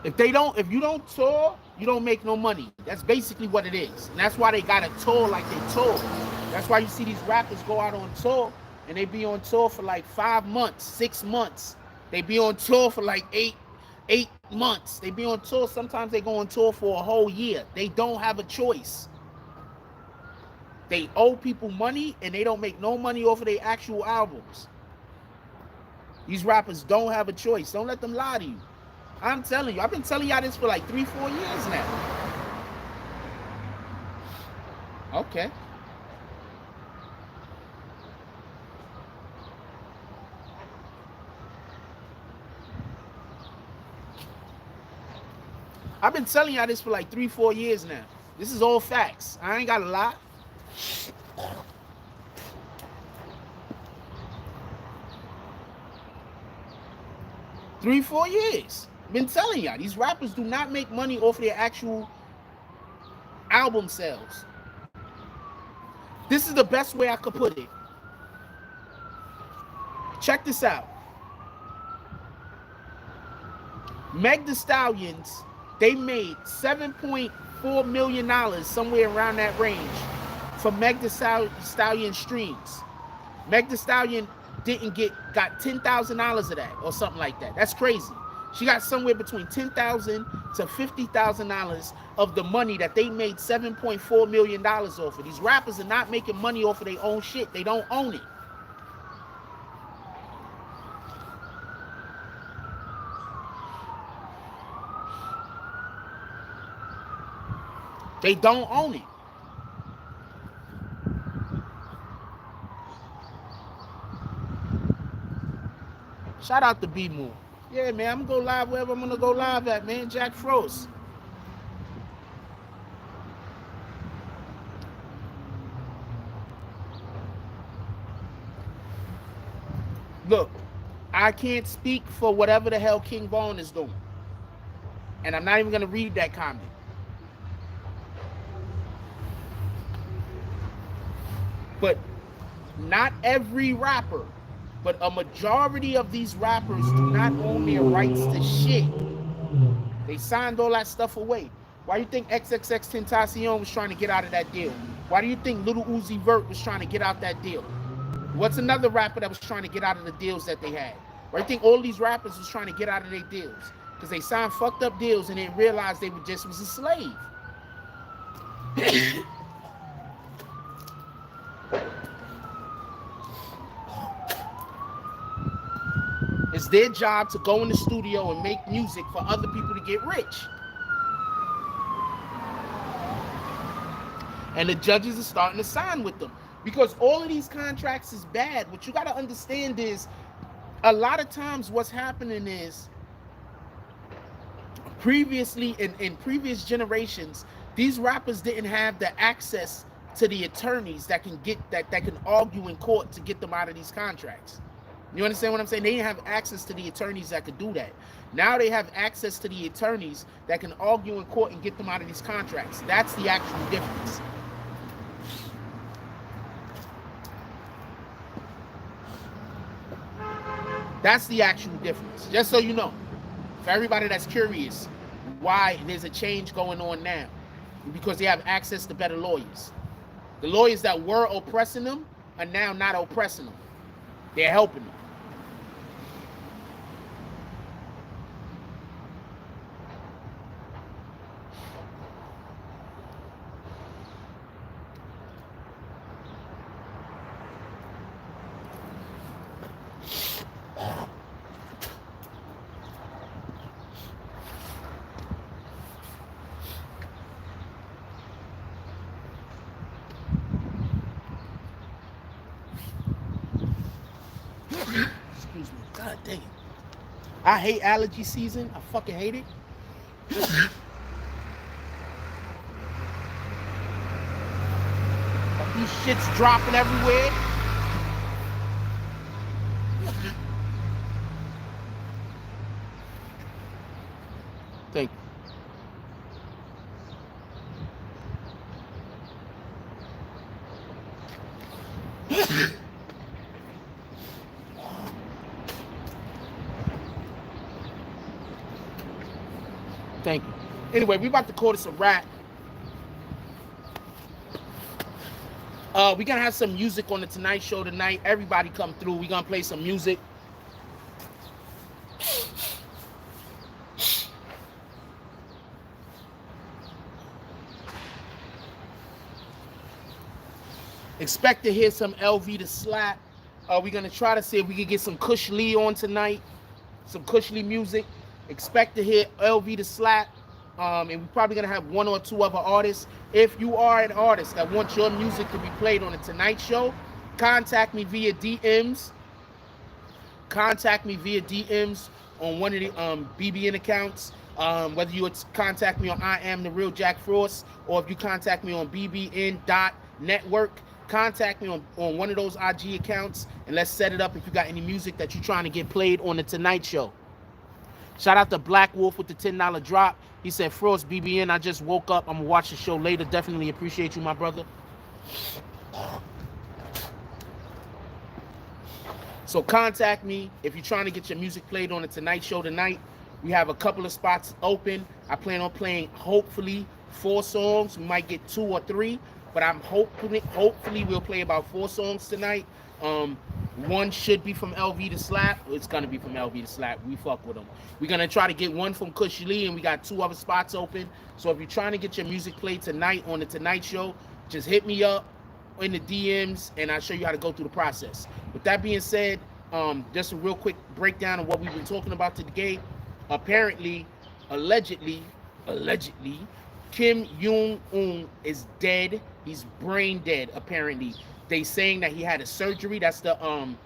If you don't tour, you don't make no money. That's basically what it is. And that's why they gotta tour like they tour. That's why you see these rappers go out on tour and they be on tour for like 5 months, 6 months. They be on tour for like eight months. They be on tour. Sometimes they go on tour for a whole year. They don't have a choice. They owe people money and they don't make no money off of their actual albums. These rappers don't have a choice. Don't let them lie to you. I'm telling you, I've been telling y'all this for like 3-4 years now. Okay. I've been telling y'all this for like 3-4 years now. This is all facts. I ain't got a lie. Three, 4 years. Been telling y'all, these rappers do not make money off their actual album sales. This is the best way I could put it. Check this out. Meg Thee Stallions, they made $7.4 million, somewhere around that range, for Meg Thee Stallion streams. Meg Thee Stallion got $10,000 of that or something like that. That's crazy. She got somewhere between $10,000 to $50,000 of the money that they made $7.4 million off of. These rappers are not making money off of their own shit. They don't own it. They don't own it. Shout out to B-Moon. Yeah, man, I'm gonna go live wherever I'm gonna go live at, man. Jack Frost. Look, I can't speak for whatever the hell King Vaughn is doing. And I'm not even gonna read that comment. But not every rapper, but a majority of these rappers do not own their rights to shit. They signed all that stuff away. Why do you think XXXTentacion was trying to get out of that deal? Why do you think Lil Uzi Vert was trying to get out that deal? What's another rapper that was trying to get out of the deals that they had? Why do you think all these rappers was trying to get out of their deals? Because they signed fucked up deals and then realized they just was a slave. It's their job to go in the studio and make music for other people to get rich. And the judges are starting to sign with them. Because all of these contracts is bad. What you got to understand is, a lot of times what's happening is, previously, in previous generations, These rappers didn't have the access to the attorneys that can get that can argue in court to get them out of these contracts. You understand what I'm saying? They didn't have access to the attorneys that could do that. Now they have access to the attorneys that can argue in court and get them out of these contracts. That's the actual difference. That's the actual difference. Just so you know, for everybody that's curious, why there's a change going on now. Because they have access to better lawyers. The lawyers that were oppressing them are now not oppressing them. They're helping them. Excuse me. God dang it. I hate allergy season. I fucking hate it. These shits dropping everywhere. Thank you. Thank you. Anyway, we about to call this a wrap. We're gonna have some music on the Tonight Show tonight. Everybody come through. We're gonna play some music. Expect to hear some LV to slap. We're gonna try to see if we can get some Kush Lee on tonight. Some Kush Lee music. Expect to hear LV to slap. And we're probably gonna have one or two other artists. If you are an artist that wants your music to be played on the Tonight Show, contact me via DMs. Contact me via DMs on one of the BBN accounts. Whether you would contact me on I Am the Real Jack Frost, or if you contact me on BBN.network, contact me on one of those IG accounts, and let's set it up if you got any music that you're trying to get played on the Tonight Show. Shout out to Black Wolf with the $10 drop. He said, Frost, BBN, I just woke up. I'm going to watch the show later. Definitely appreciate you, my brother. So contact me if you're trying to get your music played on the Tonight Show tonight. We have a couple of spots open. I plan on playing, hopefully, 4 songs. We might get 2 or 3, but I'm hopefully we'll play about 4 songs tonight. One should be from LV to slap. It's gonna be from LV to slap. We fuck with them. We're gonna try to get one from Kush Lee, and we got 2 other spots open. So if you're trying to get your music played tonight on the Tonight Show, just hit me up in the DMs, and I'll show you how to go through the process. With that being said, just a real quick breakdown of what we've been talking about today. Apparently, allegedly, Kim Jong-un is dead. He's brain dead, apparently. They saying that he had a surgery. That's the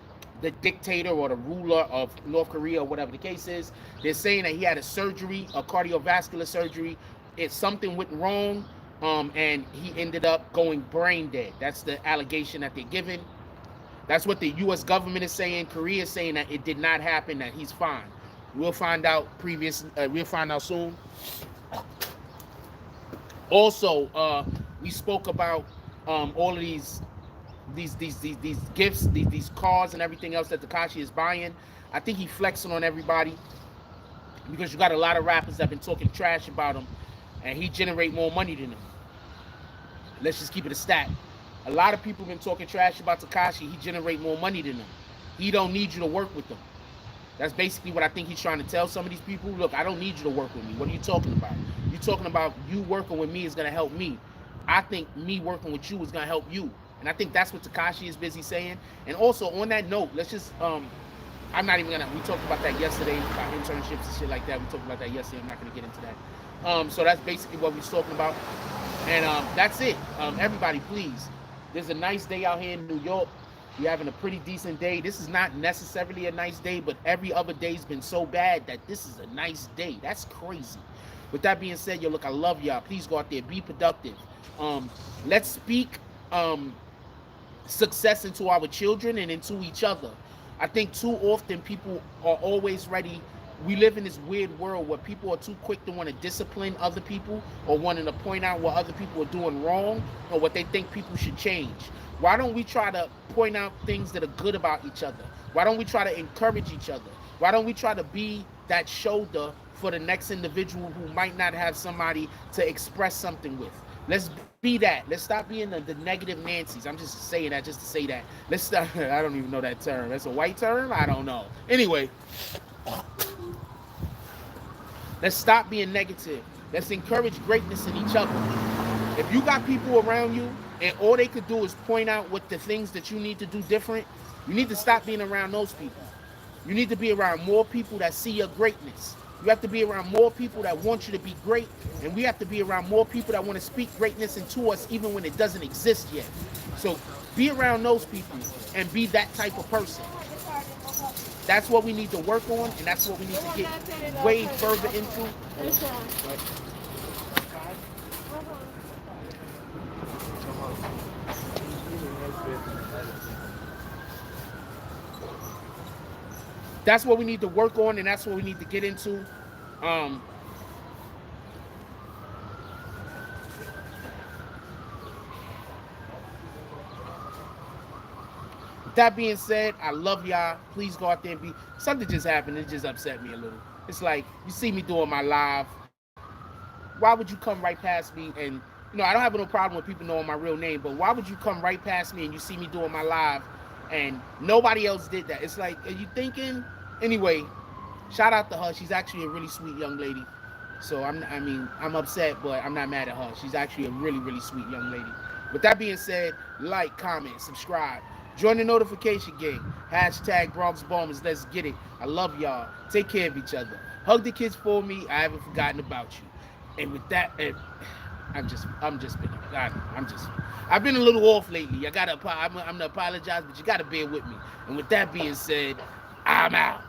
dictator or the ruler of North Korea, or whatever the case is. They're saying that he had a surgery, a cardiovascular surgery. Something went wrong, and he ended up going brain dead. That's the allegation that they're giving. That's what the U.S. government is saying. Korea is saying that it did not happen, that he's fine. We'll find out we'll find out soon. Also, we spoke about all of these gifts, these cars and everything else that Tekashi is buying. I think he's flexing on everybody, because you got a lot of rappers that have been talking trash about him, and he generate more money than them. Let's just keep it a stat. A lot of people have been talking trash about Tekashi. He generate more money than them. He don't need you to work with them. That's basically what I think he's trying to tell some of these people. Look, I don't need you to work with me. What are you talking about? You're talking about you working with me is going to help me. I think me working with you is going to help you. And I think that's what Tekashi is busy saying. And also, on that note, let's just, I'm not even going to, we talked about that yesterday, about internships and shit like that. We talked about that yesterday. I'm not going to get into that. So that's basically what we're talking about. And that's it. Everybody, please. There's a nice day out here in New York. We're having a pretty decent day. This is not necessarily a nice day, but every other day's been so bad that this is a nice day. That's crazy. With that being said, yo, look, I love y'all. Please go out there, be productive. Let's speak success into our children and into each other. I think too often people are always ready. We live in this weird world where people are too quick to want to discipline other people or wanting to point out what other people are doing wrong or what they think people should change. Why don't we try to point out things that are good about each other? Why don't we try to encourage each other? Why don't we try to be that shoulder for the next individual who might not have somebody to express something with? Let's be that. Let's stop being the negative Nancy's. I'm just saying that just to say that. Let's stop. I don't even know that term. That's a white term? I don't know. Anyway, let's stop being negative. Let's encourage greatness in each other. If you got people around you and all they could do is point out what the things that you need to do different, you need to stop being around those people. You need to be around more people that see your greatness. You have to be around more people that want you to be great, and we have to be around more people that want to speak greatness into us even when it doesn't exist yet. So be around those people and be that type of person. That's what we need to work on, and that's what we need to get way further into. That's what we need to work on, and that's what we need to get into. That being said, I love y'all. Please go out there and be. Something just happened. It just upset me a little. It's like you see me doing my live. Why would you come right past me? And I don't have no problem with people knowing my real name, but why would you come right past me and you see me doing my live and nobody else did that? It's like, are you thinking? Anyway, shout out to her. She's actually a really sweet young lady. So I'm upset, but I'm not mad at her. She's actually a really, really sweet young lady. With that being said, like, comment, subscribe. Join the notification gang. Hashtag Bronx Bombers. Let's get it. I love y'all. Take care of each other. Hug the kids for me. I haven't forgotten about you. And with that, I've been a little off lately. I'm gonna apologize, but you gotta bear with me. And with that being said, I'm out.